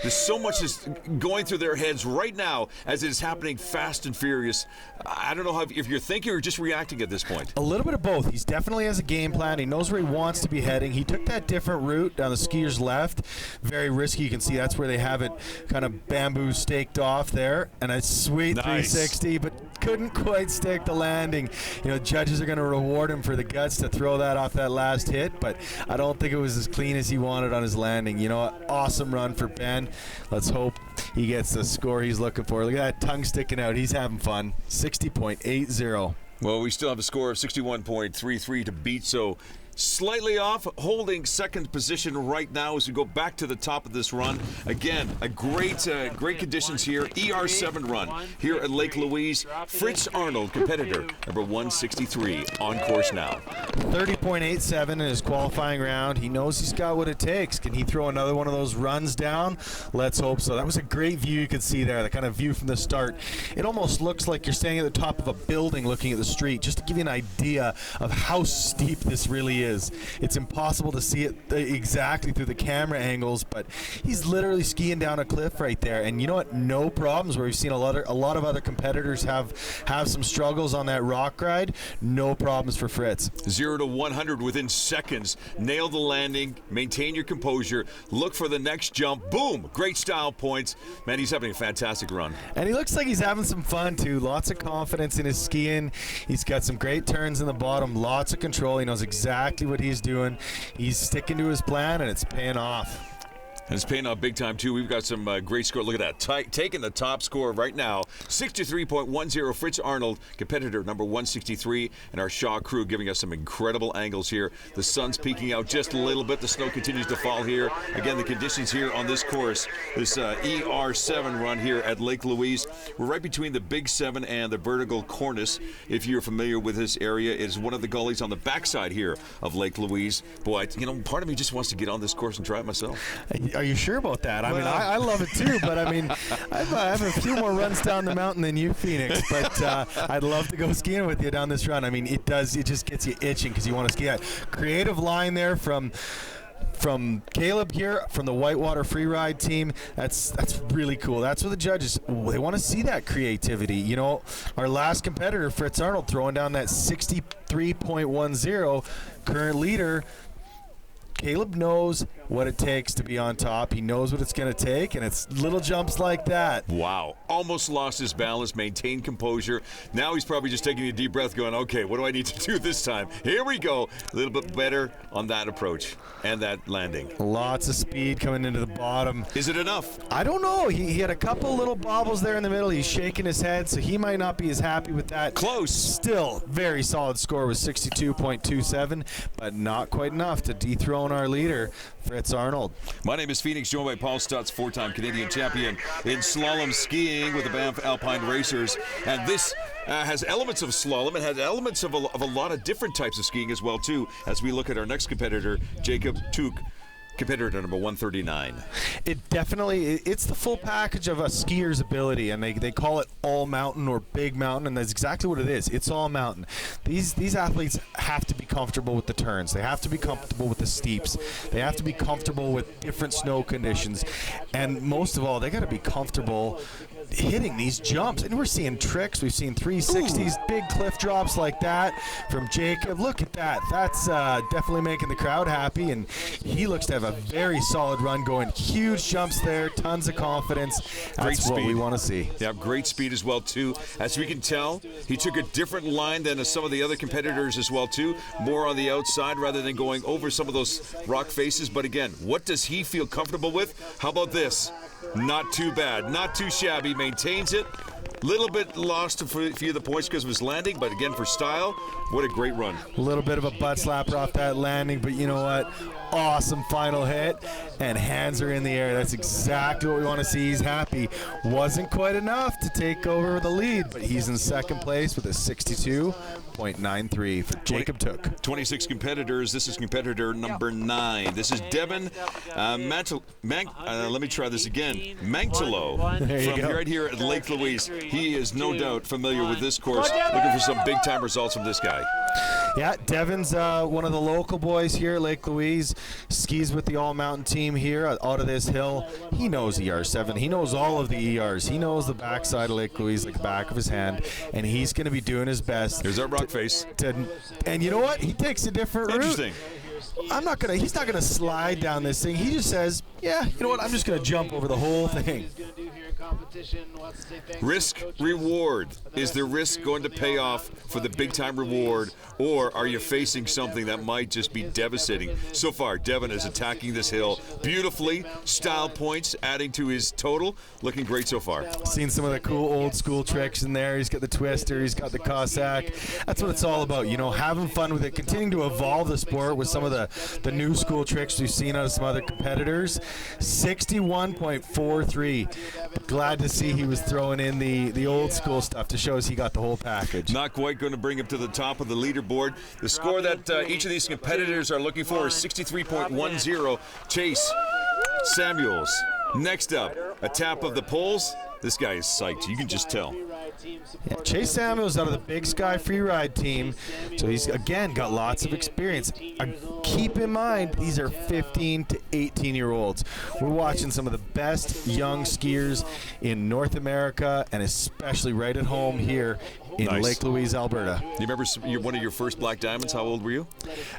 [SPEAKER 1] there's so much that's going through their heads right now as it is happening fast and furious. I don't know if you're thinking or just reacting at this point.
[SPEAKER 2] A little bit of both. He definitely has a game plan. He knows where he wants to be heading. He took that different route down the skier's left. Very risky. You can see that's where they have it kind of bamboo staked off there. And a sweet 360, but couldn't quite stick the landing. You know, judges are going to reward him for the guts to throw that off that last hit, but I don't think it was as clean as he wanted on his landing. You know, awesome run for Ben. Let's hope he gets the score he's looking for. Look at that tongue sticking out. He's having fun. 60.80.
[SPEAKER 1] Well, we still have a score of 61.33 to beat, so slightly off, holding second position right now as we go back to the top of this run. Again, a great conditions here. ER7 run here at Lake Louise. Fritz Arnold, competitor number 163, on course now.
[SPEAKER 2] 30.87 in his qualifying round. He knows he's got what it takes. Can he throw another one of those runs down? Let's hope so. That was a great view you could see there, the kind of view from the start. It almost looks like you're standing at the top of a building looking at the street, just to give you an idea of how steep this really is. It's impossible to see it exactly through the camera angles, but he's literally skiing down a cliff right there. And you know what? No problems. Where we've seen a lot of other competitors have some struggles on that rock ride. No problems for Fritz.
[SPEAKER 1] 0 to 100 within seconds. Nail the landing. Maintain your composure. Look for the next jump. Boom! Great style points. Man, he's having a fantastic run.
[SPEAKER 2] And he looks like he's having some fun too. Lots of confidence in his skiing. He's got some great turns in the bottom. Lots of control. He knows exactly what he's doing. He's sticking to his plan, and it's paying off.
[SPEAKER 1] And it's paying off big time, too. We've got some great score. Look at that. Taking the top score right now. 63.10. Fritz Arnold, competitor number 163. And our Shaw crew giving us some incredible angles here. The sun's peeking out just a little bit. The snow continues to fall here. Again, the conditions here on this course, this ER7 run here at Lake Louise. We're right between the Big 7 and the Vertical Cornice. If you're familiar with this area, it is one of the gullies on the backside here of Lake Louise. Boy, you know, part of me just wants to get on this course and try it myself.
[SPEAKER 2] Are you sure about that? I mean, I love it too, but I mean, I have a few more runs down the mountain than you, Phoenix, but I'd love to go skiing with you down this run. I mean, it just gets you itching because you want to ski that creative line there from Caleb here from the Whitewater Freeride team. That's really cool. That's what the judges, they want to see, that creativity. You know, our last competitor, Fritz Arnold, throwing down that 63.10, current leader Caleb knows what it takes to be on top. He knows what it's going to take, and it's little jumps like that.
[SPEAKER 1] Wow. Almost lost his balance, maintained composure. Now he's probably just taking a deep breath going, okay, what do I need to do this time? Here we go. A little bit better on that approach and that landing.
[SPEAKER 2] Lots of speed coming into the bottom.
[SPEAKER 1] Is it enough?
[SPEAKER 2] I don't know. He had a couple little bobbles there in the middle. He's shaking his head, so he might not be as happy with that.
[SPEAKER 1] Close.
[SPEAKER 2] Still, very solid score was 62.27, but not quite enough to dethrone our leader, Fritz Arnold.
[SPEAKER 1] My name is Phoenix, joined by Paul Stutz, four-time Canadian champion in slalom skiing with the Banff Alpine Racers. And this has elements of slalom. It has elements of a lot of different types of skiing as well, too, as we look at our next competitor, Jacob Tuch, competitor number 139.
[SPEAKER 2] It's the full package of a skier's ability, and they call it all mountain or big mountain, and that's exactly what it is. It's all mountain. These athletes have to be comfortable with the turns. They have to be comfortable with the steeps. They have to be comfortable with different snow conditions, and most of all, they got to be comfortable hitting these jumps. And we're seeing tricks. We've seen 360s, big cliff drops like that from Jacob. Look at that. That's definitely making the crowd happy, and he looks to have a very solid run going. Huge jumps there, tons of confidence. That's what we want to see.
[SPEAKER 1] Yeah, great speed as well, too. As we can tell, he took a different line than some of the other competitors as well, too. More on the outside rather than going over some of those rock faces. But again, what does he feel comfortable with? How about this? Not too bad, not too shabby, maintains it. Little bit lost a few of the points because of his landing, but again, for style, what a great run.
[SPEAKER 2] A little bit of a butt slapper off that landing, but you know what? Awesome final hit, and hands are in the air. That's exactly what we want to see. He's happy. Wasn't quite enough to take over the lead, but he's in second place with a 62.93 for Jacob Tuch.
[SPEAKER 1] 26 competitors. This is competitor number 9. This is Devin let me try this again. Mangtalo from right here at Lake Louise. He is no doubt familiar with this course. Looking for some big-time results from this guy.
[SPEAKER 2] Yeah, Devin's one of the local boys here at Lake Louise. Skis with the all-mountain team here out of this hill. He knows ER7. He knows all of the ERs. He knows the backside of Lake Louise like the back of his hand, and he's going to be doing his best.
[SPEAKER 1] Here's that rock face.
[SPEAKER 2] And you know what? He takes a different route.
[SPEAKER 1] Interesting.
[SPEAKER 2] He's not gonna slide down this thing. He just says, yeah, you know what? I'm just gonna jump over the whole thing.
[SPEAKER 1] Risk reward. Is the risk going to pay off for the big time reward, or are you facing something that might just be devastating? So far, Devin is attacking this hill beautifully. Style points adding to his total. Looking great so far.
[SPEAKER 2] Seen some of the cool old school tricks in there. He's got the twister. He's got the Cossack. That's what it's all about. You know, having fun with it. Continuing to evolve the sport with some of the new school tricks we've seen out of some other competitors. 61.43. Glad to see he was throwing in the old school stuff to show us he got the whole package.
[SPEAKER 1] Not quite going to bring him to the top of the leaderboard. The score that each of these competitors are looking for is 63.10. Chase Samuels. Next up, a tap of the poles. This guy is psyched. You can just tell.
[SPEAKER 2] Yeah, Chase Samuels out of the Big Sky Freeride team. So he's, again, got lots of experience. Keep in mind, these are 15 to 18-year-olds. We're watching some of the best young skiers in North America, and especially right at home here in Lake Louise, Alberta.
[SPEAKER 1] You remember one of your first black diamonds? How old were you?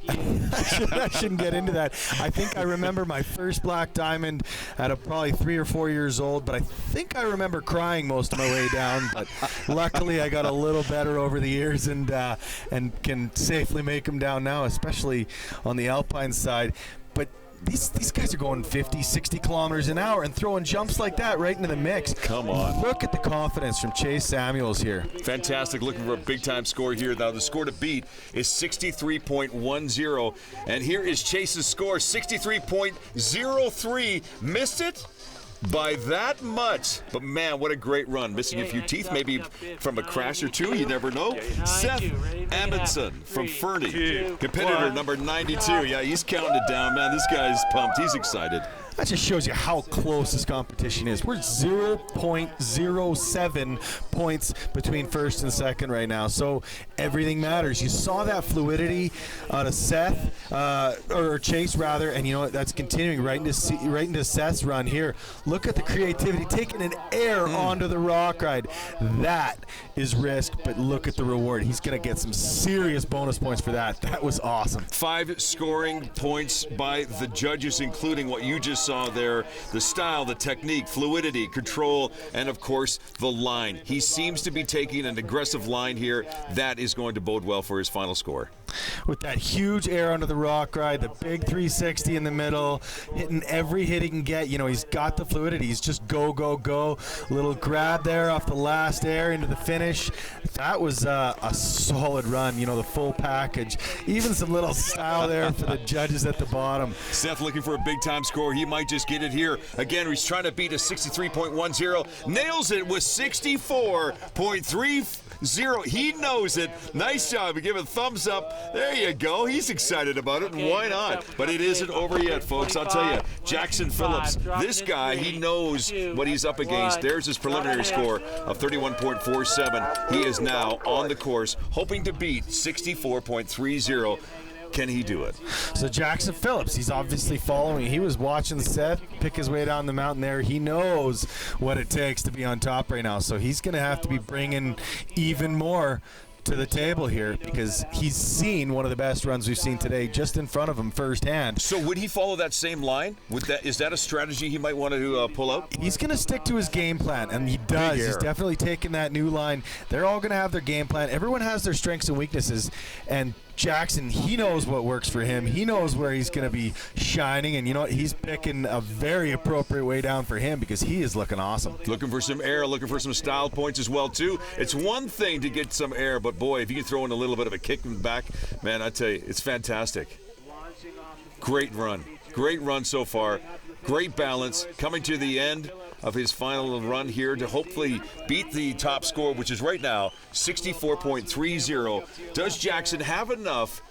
[SPEAKER 2] I shouldn't get into that. I think I remember my first black diamond at probably 3 or 4 years old, but I think I remember crying most of my way down. But luckily, I got a little better over the years and can safely make them down now, especially on the alpine side. But these guys are going 50, 60 kilometers an hour and throwing jumps like that right into the mix.
[SPEAKER 1] Come on.
[SPEAKER 2] Look at the confidence from Chase Samuels here.
[SPEAKER 1] Fantastic. Looking for a big-time score here. Now, the score to beat is 63.10. And here is Chase's score, 63.03. Missed it by that much. But, man, what a great run. Missing a few teeth, maybe from a crash or two. You never know. Seth Amundsen from Fernie, competitor number 92. Yeah, he's counting it down, man. This guy's pumped. He's excited.
[SPEAKER 2] That just shows you how close this competition is. We're 0.07 points between first and second right now, so everything matters. You saw that fluidity out of Seth, or Chase rather, and you know what? That's continuing right into Seth's run here. Look at the creativity, taking an air onto the rock ride. That is risk, but look at the reward. He's going to get some serious bonus points for that. That was awesome.
[SPEAKER 1] 5 scoring points by the judges, including what you just saw there, the style, the technique, fluidity, control, and of course the line. He seems to be taking an aggressive line here. That is going to bode well for his final score.
[SPEAKER 2] With that huge air under the rock ride, the big 360 in the middle, hitting every hit he can get. You know, he's got the fluidity. He's just go, go, go. Little grab there off the last air into the finish. That was a solid run, you know, the full package. Even some little style there for the judges at the bottom.
[SPEAKER 1] Seth looking for a big-time score. He might just get it here. Again, he's trying to beat a 63.10. Nails it with 64.30. He knows it. Nice job. Give a thumbs up. There you go. He's excited about it, and why not? But it isn't over yet, folks. I'll tell you, Jackson Phillips, this guy, he knows what he's up against. There's his preliminary score of 31.47. He is now on the course, hoping to beat 64.30. Can he do it?
[SPEAKER 2] So Jackson Phillips, he's obviously following. He was watching Seth pick his way down the mountain there. He knows what it takes to be on top right now. So he's going to have to be bringing even more to the table here, because he's seen one of the best runs we've seen today just in front of him firsthand.
[SPEAKER 1] So would he follow that same line? Is that a strategy he might want to pull out?
[SPEAKER 2] He's going to stick to his game plan, and he does. He's definitely taking that new line. They're all going to have their game plan. Everyone has their strengths and weaknesses, and Jackson, he knows what works for him. He knows where he's going to be shining, and you know what? He's picking a very appropriate way down for him, because he is looking awesome.
[SPEAKER 1] Looking for some air, looking for some style points as well, too. It's one thing to get some air, but boy, if you can throw in a little bit of a kick in the back, man, I tell you, it's fantastic. Great run. Great run so far. Great balance. Coming to the end of his final run here to hopefully beat the top score, which is right now 64.30. Does Jackson have enough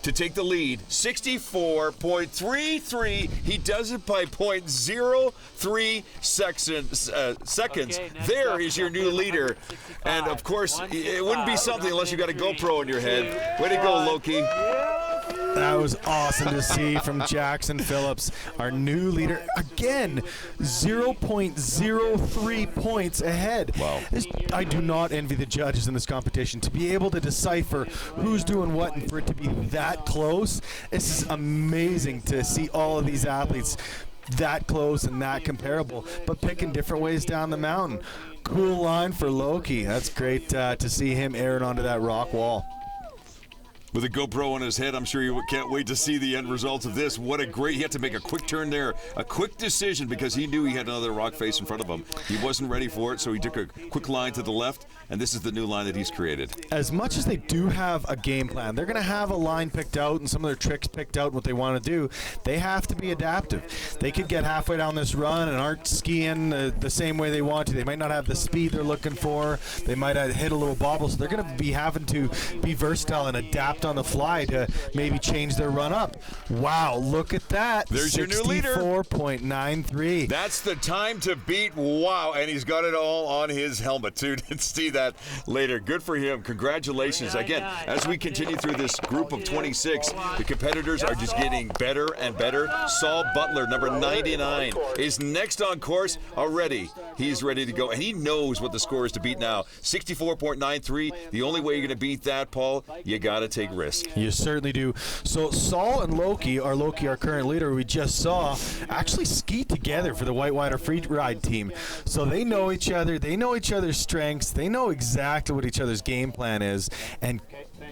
[SPEAKER 1] to take the lead? 64.33. He does it by 0.03 seconds. There is your new leader. And of course, it wouldn't be something unless you got a GoPro in your head. Way to go, Loki.
[SPEAKER 2] That was awesome to see from Jackson Phillips, our new leader. Again, 0.03 points ahead.
[SPEAKER 1] Wow.
[SPEAKER 2] I do not envy the judges in this competition. To be able to decipher who's doing what and for it to be that close, this is amazing to see all of these athletes that close and that comparable, but picking different ways down the mountain. Cool line for Loki. That's great to see him airing onto that rock wall.
[SPEAKER 1] With a GoPro on his head, I'm sure you can't wait to see the end result of this. What a great, he had to make a quick turn there, a quick decision, because he knew he had another rock face in front of him. He wasn't ready for it, so he took a quick line to the left, and this is the new line that he's created.
[SPEAKER 2] As much as they do have a game plan, they're going to have a line picked out and some of their tricks picked out, what they want to do. They have to be adaptive. They could get halfway down this run and aren't skiing the same way they want to. They might not have the speed they're looking for. They might hit a little bobble, so they're going to be having to be versatile and adapt on the fly to maybe change their run up. Wow, look at that.
[SPEAKER 1] There's your new leader.
[SPEAKER 2] 64.93.
[SPEAKER 1] That's the time to beat. Wow, and he's got it all on his helmet, too. Didn't see that later. Good for him. Congratulations. Again, as we continue through this group of 26, the competitors are just getting better and better. Saul Butler, number 99, is next on course already. He's ready to go, and he knows what the score is to beat now. 64.93. The only way you're going to beat that, Paul, you got to take risks.
[SPEAKER 2] You certainly do. So Saul and Loki, our current leader, we just saw, actually ski together for the Whitewater Free Ride team. So they know each other. They know each other's strengths. They know exactly what each other's game plan is. And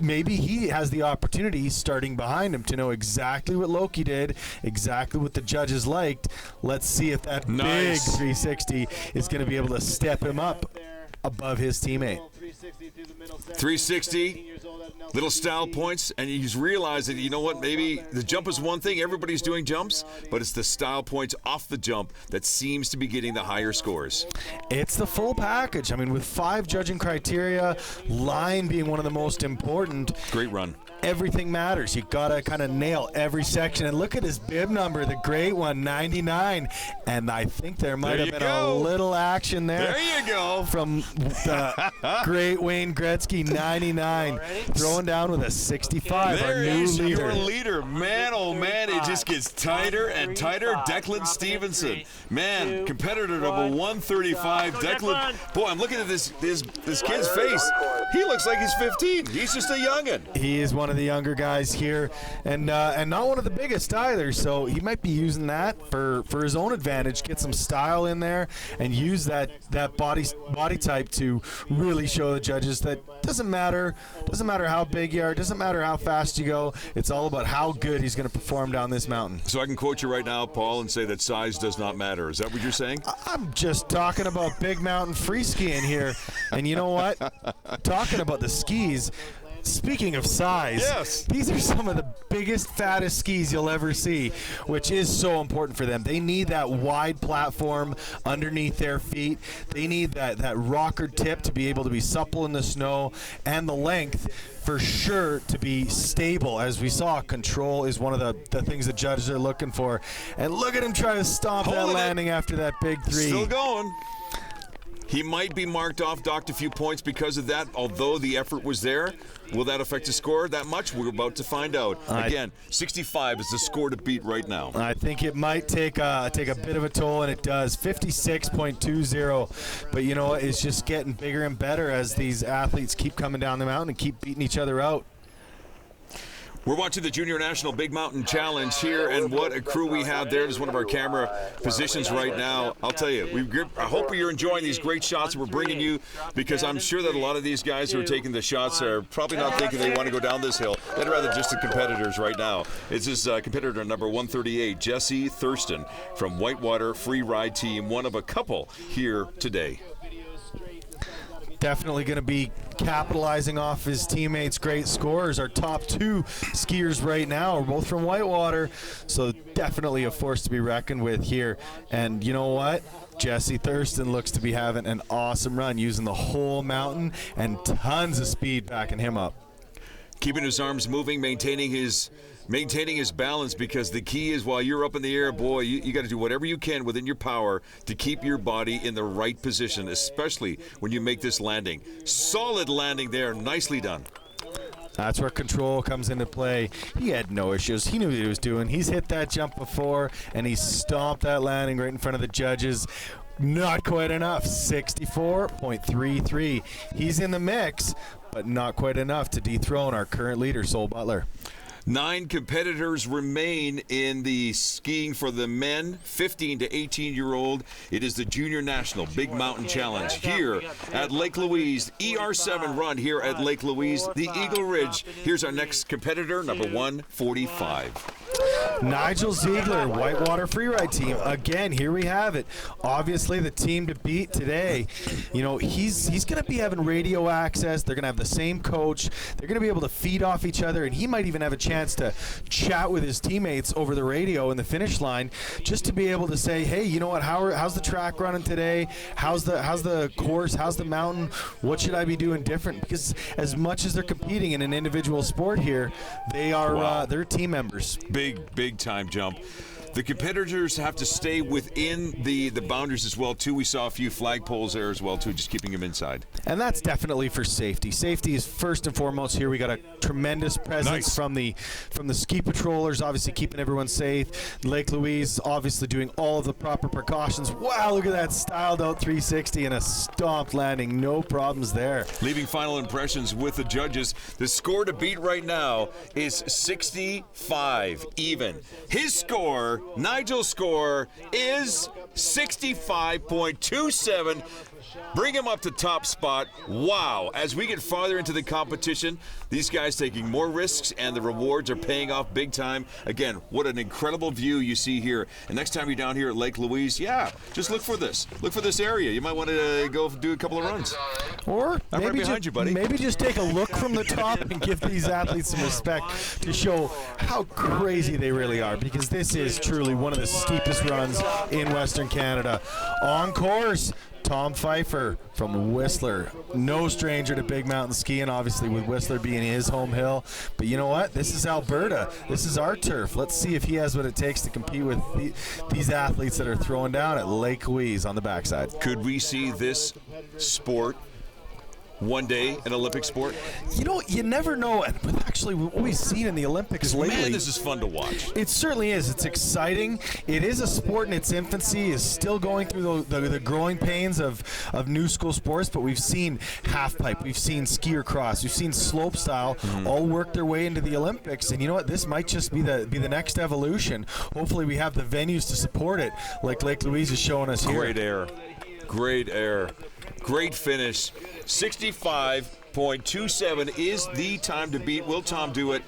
[SPEAKER 2] maybe he has the opportunity, starting behind him, to know exactly what Loki did, exactly what the judges liked. Let's see if that big 360 is going to be able to step him up above his teammate.
[SPEAKER 1] 360, little style points, and he's realizing, you know what, maybe the jump is one thing, everybody's doing jumps, but it's the style points off the jump that seems to be getting the higher scores.
[SPEAKER 2] It's the full package. I mean, with 5 judging criteria, line being one of the most important.
[SPEAKER 1] Great run.
[SPEAKER 2] everything matters. You got to kind of nail every section. And look at his bib number, the great one, 99. And I think there might have been a little action there.
[SPEAKER 1] There you go.
[SPEAKER 2] From the great Wayne Gretzky, 99. Throwing down with a 65,
[SPEAKER 1] There
[SPEAKER 2] our new
[SPEAKER 1] is
[SPEAKER 2] leader.
[SPEAKER 1] your leader. Man, oh man, it just gets tighter and tighter. Declan Stevenson. Man, competitor number 135. Declan. Boy, I'm looking at this kid's face. He looks like he's 15. He's just a youngin'.
[SPEAKER 2] He is one of the younger guys here, and not one of the biggest either. So he might be using that for his own advantage. Get some style in there and use that body type to really show the judges that doesn't matter how big you are, doesn't matter how fast you go. It's all about how good he's going to perform down this mountain.
[SPEAKER 1] So I can quote you right now, Paul, and say that size does not matter. Is that what you're saying?
[SPEAKER 2] I'm just talking about big mountain free skiing here, and you know what? Talking about the skis. Speaking of size,
[SPEAKER 1] yes,
[SPEAKER 2] these are some of the biggest, fattest skis you'll ever see, which is so important for them. They need that wide platform underneath their feet. They need that rocker tip to be able to be supple in the snow, and the length for sure to be stable. As we saw, control is one of the things the judges are looking for. And look at him try to stomp that landing after that big three.
[SPEAKER 1] Still going. He might be marked off, docked a few points because of that, although the effort was there. Will that affect his score that much? We're about to find out. Again, 65 is the score to beat right now.
[SPEAKER 2] I think it might take a bit of a toll, and it does. 56.20. But you know what? It's just getting bigger and better as these athletes keep coming down the mountain and keep beating each other out.
[SPEAKER 1] We're watching the Junior National Big Mountain Challenge here, and what a crew we have there. There's one of our camera positions right now. I'll tell you, I hope you're enjoying these great shots that we're bringing you, because I'm sure that a lot of these guys who are taking the shots are probably not thinking they want to go down this hill. They'd rather just the competitors right now. It's this competitor number 138, Jesse Thurston from Whitewater Free Ride Team, one of a couple here today.
[SPEAKER 2] Definitely going to be capitalizing off his teammates' great scores. Our top two skiers right now are both from Whitewater, so definitely a force to be reckoned with here. And you know what? Jesse Thurston looks to be having an awesome run, using the whole mountain and tons of speed backing him up.
[SPEAKER 1] Keeping his arms moving, maintaining his balance, because the key is, while you're up in the air, boy, you got to do whatever you can within your power to keep your body in the right position, especially when you make this landing. Solid landing there, nicely done.
[SPEAKER 2] That's where control comes into play. He had no issues. He knew what he was doing. He's hit that jump before, and he stomped that landing right in front of the judges. Not quite enough. 64.33. He's in the mix, but not quite enough to dethrone our current leader, Sol Butler.
[SPEAKER 1] 9 competitors remain in the skiing for the men, 15 to 18-year-old. It is the Junior National Big Mountain Challenge here at Lake Louise. ER7 run here at Lake Louise, the Eagle Ridge. Here's our next competitor, number 145.
[SPEAKER 2] Nigel Ziegler, Whitewater Freeride Team. Again, here we have it. Obviously, the team to beat today. You know, he's going to be having radio access. They're going to have the same coach. They're going to be able to feed off each other, and he might even have a chance to chat with his teammates over the radio in the finish line, just to be able to say, hey, you know what? How's the track running today? How's the course? How's the mountain? What should I be doing different? Because as much as they're competing in an individual sport here, they are they're team members.
[SPEAKER 1] Big time jump. The competitors have to stay within the boundaries as well, too. We saw a few flagpoles there as well, too, just keeping them inside.
[SPEAKER 2] And that's definitely for safety. Safety is first and foremost here. We got a tremendous presence from the ski patrollers, obviously keeping everyone safe. Lake Louise obviously doing all of the proper precautions. Wow, look at that styled out 360 and a stomped landing. No problems there.
[SPEAKER 1] Leaving final impressions with the judges. The score to beat right now is 65 even. His score, Nigel's score, is 65.27. Bring him up to top spot. Wow. As we get farther into the competition, these guys taking more risks, and the rewards are paying off big time. Again, what an incredible view you see here. And next time you're down here at Lake Louise, just look for this. Look for this area. You might want to go do a couple of runs.
[SPEAKER 2] Or
[SPEAKER 1] I'm
[SPEAKER 2] maybe
[SPEAKER 1] right behind you, buddy.
[SPEAKER 2] Maybe just take a look from the top and give these athletes some respect to show how crazy they really are, because this is truly one of the steepest runs in Western Canada. On course, Tom Pfeiffer from Whistler. No stranger to big mountain skiing, obviously, with Whistler being his home hill. But you know what? This is Alberta. This is our turf. Let's see if he has what it takes to compete with these athletes that are throwing down at Lake Louise on the backside.
[SPEAKER 1] Could we see this sport one day an Olympic sport?
[SPEAKER 2] You know, you never know. And with actually what we've seen in the Olympics lately,
[SPEAKER 1] man, this is fun to watch.
[SPEAKER 2] It certainly is. It's exciting. It is a sport in its infancy. It's still going through the growing pains of new school sports, but we've seen half pipe, we've seen skier cross, we've seen slope style all work their way into the Olympics. And you know what? This might just be the next evolution. Hopefully we have the venues to support it, like Lake Louise is showing us here.
[SPEAKER 1] Great air. Great air. Great finish. 65.27 is the time to beat. Will Tom do it?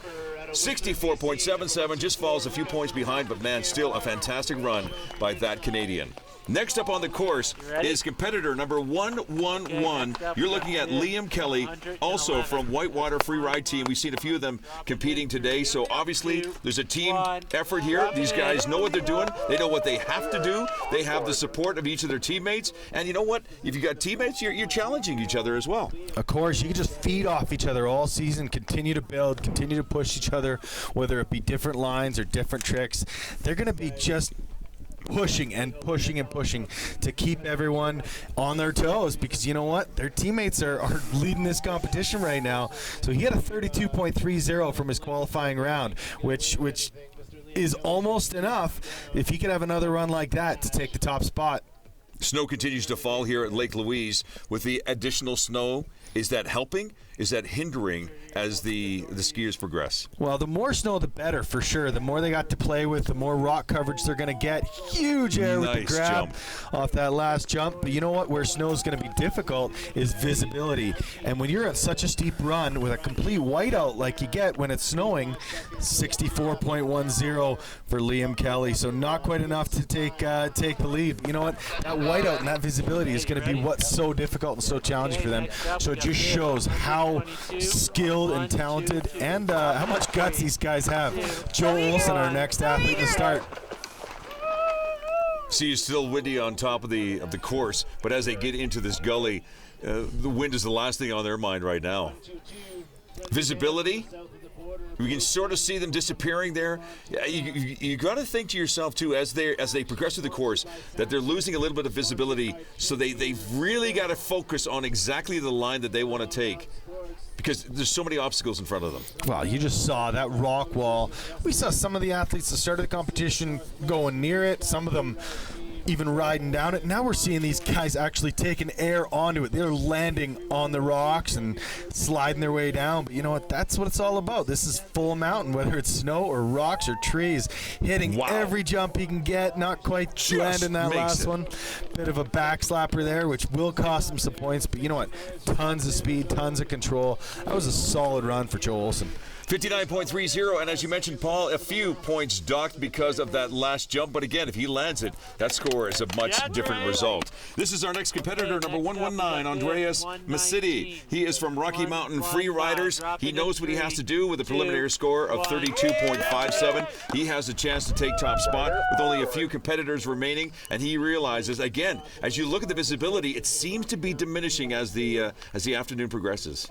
[SPEAKER 1] 64.77, just falls a few points behind, but man, still a fantastic run by that Canadian. Next up on the course is competitor number 111. You're looking at Liam Kelly, also from Whitewater Freeride Team. We've seen a few of them competing today, so obviously there's a team effort here. These guys know what they're doing. They know what they have to do. They have the support of each of their teammates. And you know what? If you got teammates, you're challenging each other as well.
[SPEAKER 2] Of course, you can just feed off each other all season, continue to build, continue to push each other, whether it be different lines or different tricks. They're going to be just pushing and pushing and pushing to keep everyone on their toes, because you know what, their teammates are leading this competition right now. So he had a 32.30 from his qualifying round, which is almost enough if he could have another run like that to take the top spot.
[SPEAKER 1] Snow continues to fall here at Lake Louise. With the additional snow, is that helping? Is that hindering as the skiers progress?
[SPEAKER 2] Well, the more snow, the better, for sure. The more they got to play with, the more rock coverage they're going to get. Huge air with the grab off that last jump. But you know what? Where snow is going to be difficult is visibility. And when you're at such a steep run with a complete whiteout like you get when it's snowing, 64.10 for Liam Kelly. So not quite enough to take the lead. But you know what? That whiteout and that visibility is going to be what's so difficult and so challenging for them. So it just shows how skilled and talented and how much guts these guys have. Joe Olson, our next athlete to start.
[SPEAKER 1] See, it's still windy on top of the course, but as they get into this gully, the wind is the last thing on their mind right now. Visibility, we can sort of see them disappearing there. You got to think to yourself too, as they progress through the course, that they're losing a little bit of visibility. So they've really got to focus on exactly the line that they want to take, because there's so many obstacles in front of them.
[SPEAKER 2] Well, you just saw that rock wall. We saw some of the athletes that started the competition going near it, some of them even riding down it. Now we're seeing these guys actually taking air onto it. They're landing on the rocks and sliding their way down. But you know what? That's what it's all about. This is full mountain, whether it's snow or rocks or trees. Hitting every jump he can get. Not quite landing that last one. Bit of a backslapper there, which will cost him some points. But you know what? Tons of speed, tons of control. That was a solid run for Joe Olson.
[SPEAKER 1] 59.30, and as you mentioned, Paul, a few points docked because of that last jump. But again, if he lands it, that score is a much different result. This is our next competitor, number 119, Andreas Masidi. He is from Rocky Mountain Free Riders. He knows what he has to do with a preliminary score of 32.57. He has a chance to take top spot with only a few competitors remaining, and he realizes, again, as you look at the visibility, it seems to be diminishing as the afternoon progresses.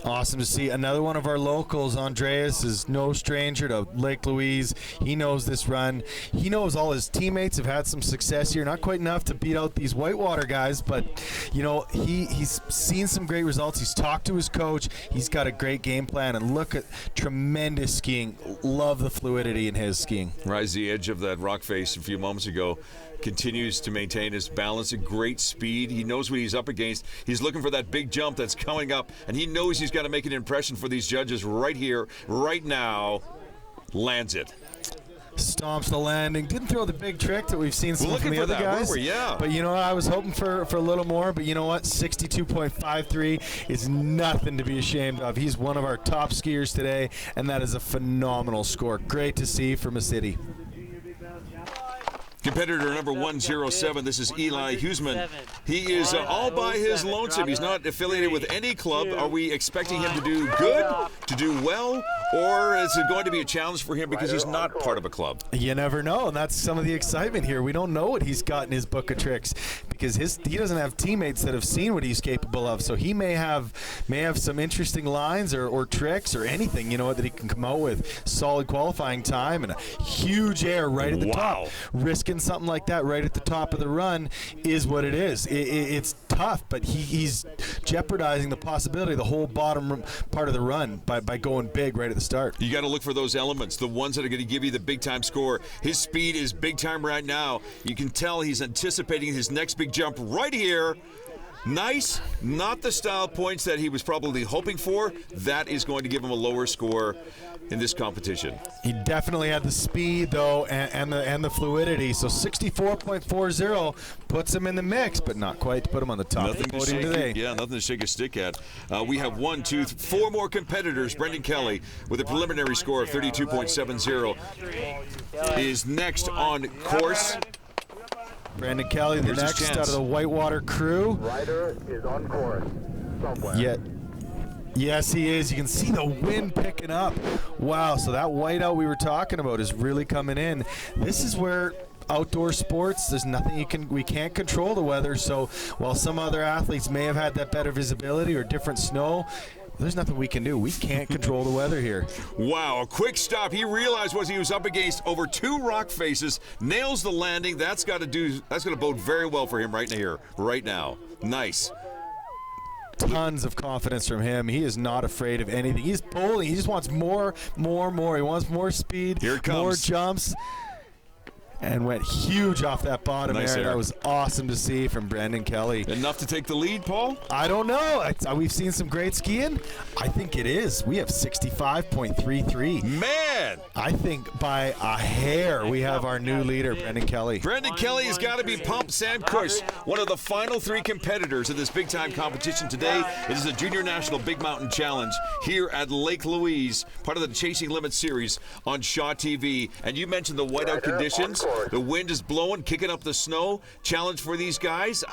[SPEAKER 2] Awesome to see. Another one of our locals. Andreas is no stranger to Lake Louise. He knows this run. He knows all his teammates have had some success here. Not quite enough to beat out these Whitewater guys, but you know, he's seen some great results. He's talked to his coach. He's got a great game plan, and look at tremendous skiing. Love the fluidity in his skiing.
[SPEAKER 1] Rise the edge of that rock face a few moments ago. Continues to maintain his balance at great speed. He knows what he's up against. He's looking for that big jump that's coming up, and he knows he's got to make an impression for these judges right here, right now. Lands it.
[SPEAKER 2] Stomps the landing. Didn't throw the big trick that we've seen some from the other guys.
[SPEAKER 1] Yeah.
[SPEAKER 2] But you know what? I was hoping for a little more. But you know what? 62.53 is nothing to be ashamed of. He's one of our top skiers today, and that is a phenomenal score. Great to see from a city.
[SPEAKER 1] Competitor number 107, this is Eli Huseman. He is all by his lonesome. He's not affiliated with any club. Are we expecting him to do good, to do well, or is it going to be a challenge for him because he's not part of a club?
[SPEAKER 2] You never know, and that's some of the excitement here. We don't know what he's got in his book of tricks because he doesn't have teammates that have seen what he's capable of. So he may have some interesting lines or tricks or anything, that he can come out with. Solid qualifying time and a huge air right at the top. Risking something like that right at the top of the run is what it is. It's tough, but he's jeopardizing the possibility of the whole bottom part of the run by going big right at the start.
[SPEAKER 1] You got to look for those elements, the ones that are going to give you the big-time score. His speed is big time right now. You can tell he's anticipating his next big jump right here. Nice, not the style points that he was probably hoping for. That is going to give him a lower score in this competition.
[SPEAKER 2] He definitely had the speed, though, and the fluidity. So 64.40 puts him in the mix, but not quite to put him on the top of the podium today.
[SPEAKER 1] Nothing to shake a stick at. We have 4 more competitors. Brendan Kelly with a preliminary score of 32.70 is next on course.
[SPEAKER 2] Brandon Kelly, the next out of the Whitewater crew.
[SPEAKER 4] Ryder is on course somewhere.
[SPEAKER 2] Yes, he is. You can see the wind picking up. Wow, so that whiteout we were talking about is really coming in. This is where outdoor sports, there's nothing we can't control the weather. So while some other athletes may have had that better visibility or different snow, there's nothing we can do. We can't control the weather here.
[SPEAKER 1] Wow, a quick stop. He realized what he was up against over 2 rock faces, nails the landing. That's got to bode very well for him right here, right now. Nice.
[SPEAKER 2] Tons of confidence from him. He is not afraid of anything. He's bowling. He just wants more. He wants more speed,
[SPEAKER 1] here it comes.
[SPEAKER 2] More jumps. And went huge off that bottom air. That was awesome to see from Brandon Kelly.
[SPEAKER 1] Enough to take the lead, Paul?
[SPEAKER 2] I don't know. We've seen some great skiing. I think it is. We have 65.33.
[SPEAKER 1] Man!
[SPEAKER 2] I think by a hair we have our new leader, Brandon Kelly.
[SPEAKER 1] Brandon Kelly has got to be pumped. Sam Cush, one of the final 3 competitors in this big-time competition today. It is the Junior National Big Mountain Challenge here at Lake Louise, part of the Chasing Limits series on Shaw TV. And you mentioned the whiteout conditions. The wind is blowing, kicking up the snow. Challenge for these guys.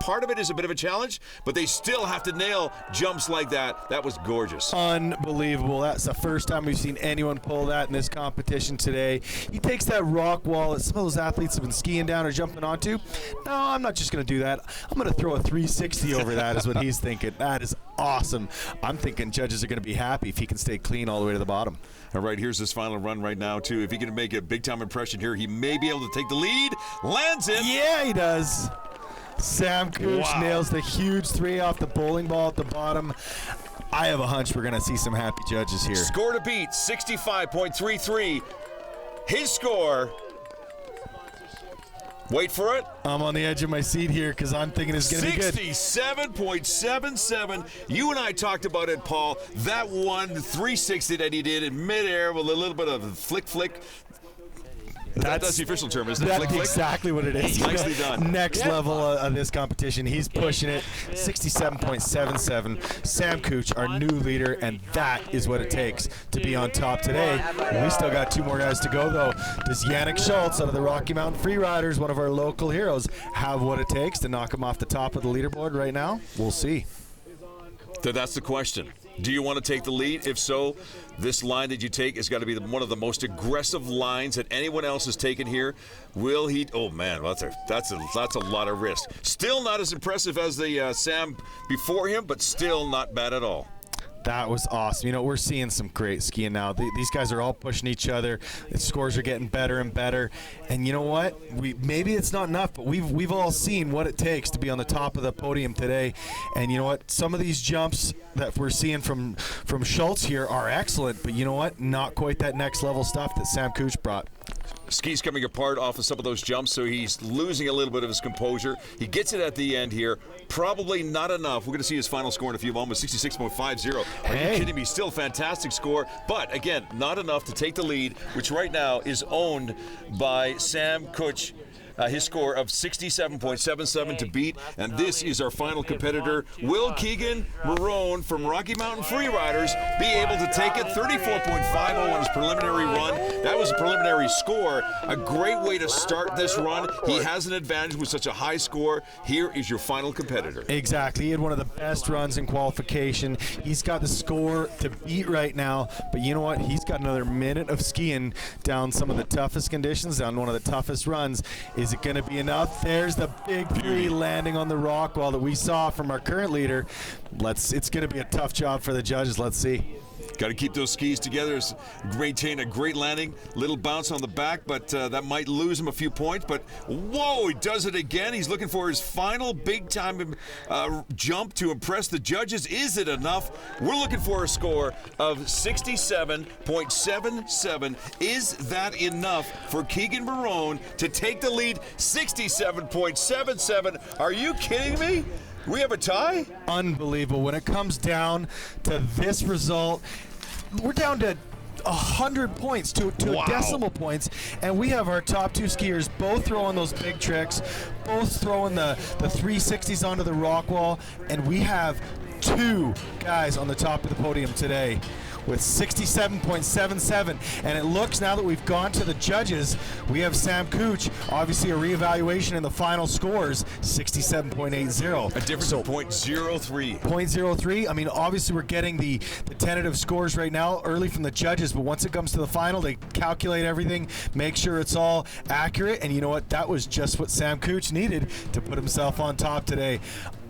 [SPEAKER 1] Part of it is a bit of a challenge, but they still have to nail jumps like that. That was gorgeous.
[SPEAKER 2] Unbelievable. That's the first time we've seen anyone pull that in this competition today. He takes that rock wall that some of those athletes have been skiing down or jumping onto. No, I'm not just going to do that. I'm going to throw a 360 over that is what he's thinking. That is awesome. I'm thinking judges are going to be happy if he can stay clean all the way to the bottom.
[SPEAKER 1] All right, here's his final run right now, too. If he can make a big-time impression here, he may be able to take the lead. Lands it.
[SPEAKER 2] Yeah, he does. Sam Cooch nails the huge 3 off the bowling ball at the bottom. I have a hunch we're going to see some happy judges here.
[SPEAKER 1] Score to beat, 65.33. His score. Wait for it.
[SPEAKER 2] I'm on the edge of my seat here because I'm thinking it's going to be good.
[SPEAKER 1] 67.77. You and I talked about it, Paul. That 360 that he did in midair with a little bit of flick. That's the official term, isn't it?
[SPEAKER 2] That's exactly what it is.
[SPEAKER 1] Nicely done.
[SPEAKER 2] Next level of this competition. He's pushing it. 67.77. Sam Cooch, our new leader, and that is what it takes to be on top today. We still got 2 more guys to go, though. Does Yannick Schultz out of the Rocky Mountain Freeriders, one of our local heroes, have what it takes to knock him off the top of the leaderboard right now? We'll see.
[SPEAKER 1] So that's the question. Do you want to take the lead? If so, this line that you take has got to be one of the most aggressive lines that anyone else has taken here. Will he? Oh man, that's a lot of risk. Still not as impressive as the Sam before him, but still not bad at all.
[SPEAKER 2] That was awesome. We're seeing some great skiing now. These guys are all pushing each other. The scores are getting better and better. And you know what? Maybe it's not enough, but we've all seen what it takes to be on the top of the podium today. And you know what? Some of these jumps that we're seeing from Schultz here are excellent, but you know what? Not quite that next level stuff that Sam Cooch brought.
[SPEAKER 1] Skis coming apart off of some of those jumps, so he's losing a little bit of his composure. He gets it at the end here. Probably not enough. We're going to see his final score in a few moments, 66.50. Are you kidding me? Still a fantastic score, but again, not enough to take the lead, which right now is owned by Sam Cooch. his score of 67.77 to beat. And this is our final competitor. Will Keegan Marone from Rocky Mountain Freeriders be able to take it? 34.50 on his preliminary run. That was a preliminary score. A great way to start this run. He has an advantage with such a high score. Here is your final competitor.
[SPEAKER 2] Exactly. He had one of the best runs in qualification. He's got the score to beat right now, but you know what? He's got another minute of skiing down some of the toughest conditions, down one of the toughest runs. Is it going to be enough? There's the big three landing on the rock wall that we saw from our current leader. It's going to be a tough job for the judges. Let's see.
[SPEAKER 1] Got to keep those skis together, maintain a great landing. Little bounce on the back, but that might lose him a few points. But whoa, he does it again. He's looking for his final big-time jump to impress the judges. Is it enough? We're looking for a score of 67.77. Is that enough for Keegan Marone to take the lead? 67.77. Are you kidding me? We have a tie?
[SPEAKER 2] Unbelievable. When it comes down to this result, we're down to 100 points to
[SPEAKER 1] Wow.
[SPEAKER 2] decimal points, and we have our top two skiers both throwing those big tricks, both throwing the 360s onto the rock wall, and we have two guys on the top of the podium today with 67.77. And it looks, now that we've gone to the judges, we have Sam Cooch, obviously a reevaluation in the final scores, 67.80.
[SPEAKER 1] A difference of 0.03.
[SPEAKER 2] 0.03. I mean, obviously we're getting the tentative scores right now early from the judges, but once it comes to the final, they calculate everything, make sure it's all accurate, and you know what? That was just what Sam Cooch needed to put himself on top today.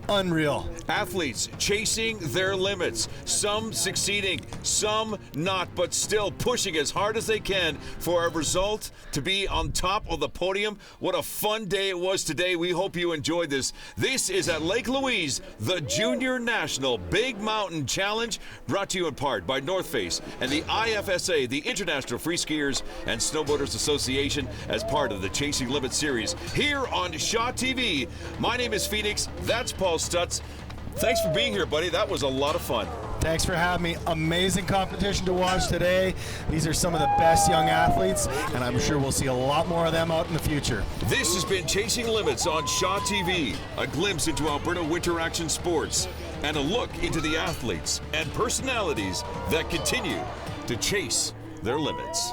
[SPEAKER 2] Unreal.
[SPEAKER 1] Athletes chasing their limits, some succeeding, some not, but still pushing as hard as they can for a result to be on top of the podium. What a fun day it was today. We hope you enjoyed this. This is at Lake Louise, the Junior National Big Mountain Challenge, brought to you in part by North Face and the IFSA, the International Free Skiers and Snowboarders Association, as part of the Chasing Limits series here on Shaw TV. My name is Phoenix. That's Paul Stutz. Thanks for being here, buddy. That was a lot of fun.
[SPEAKER 2] Thanks for having me. Amazing competition to watch today. These are some of the best young athletes, and I'm sure we'll see a lot more of them out in the future.
[SPEAKER 1] This has been Chasing Limits on Shaw TV, a glimpse into Alberta winter action sports and a look into the athletes and personalities that continue to chase their limits.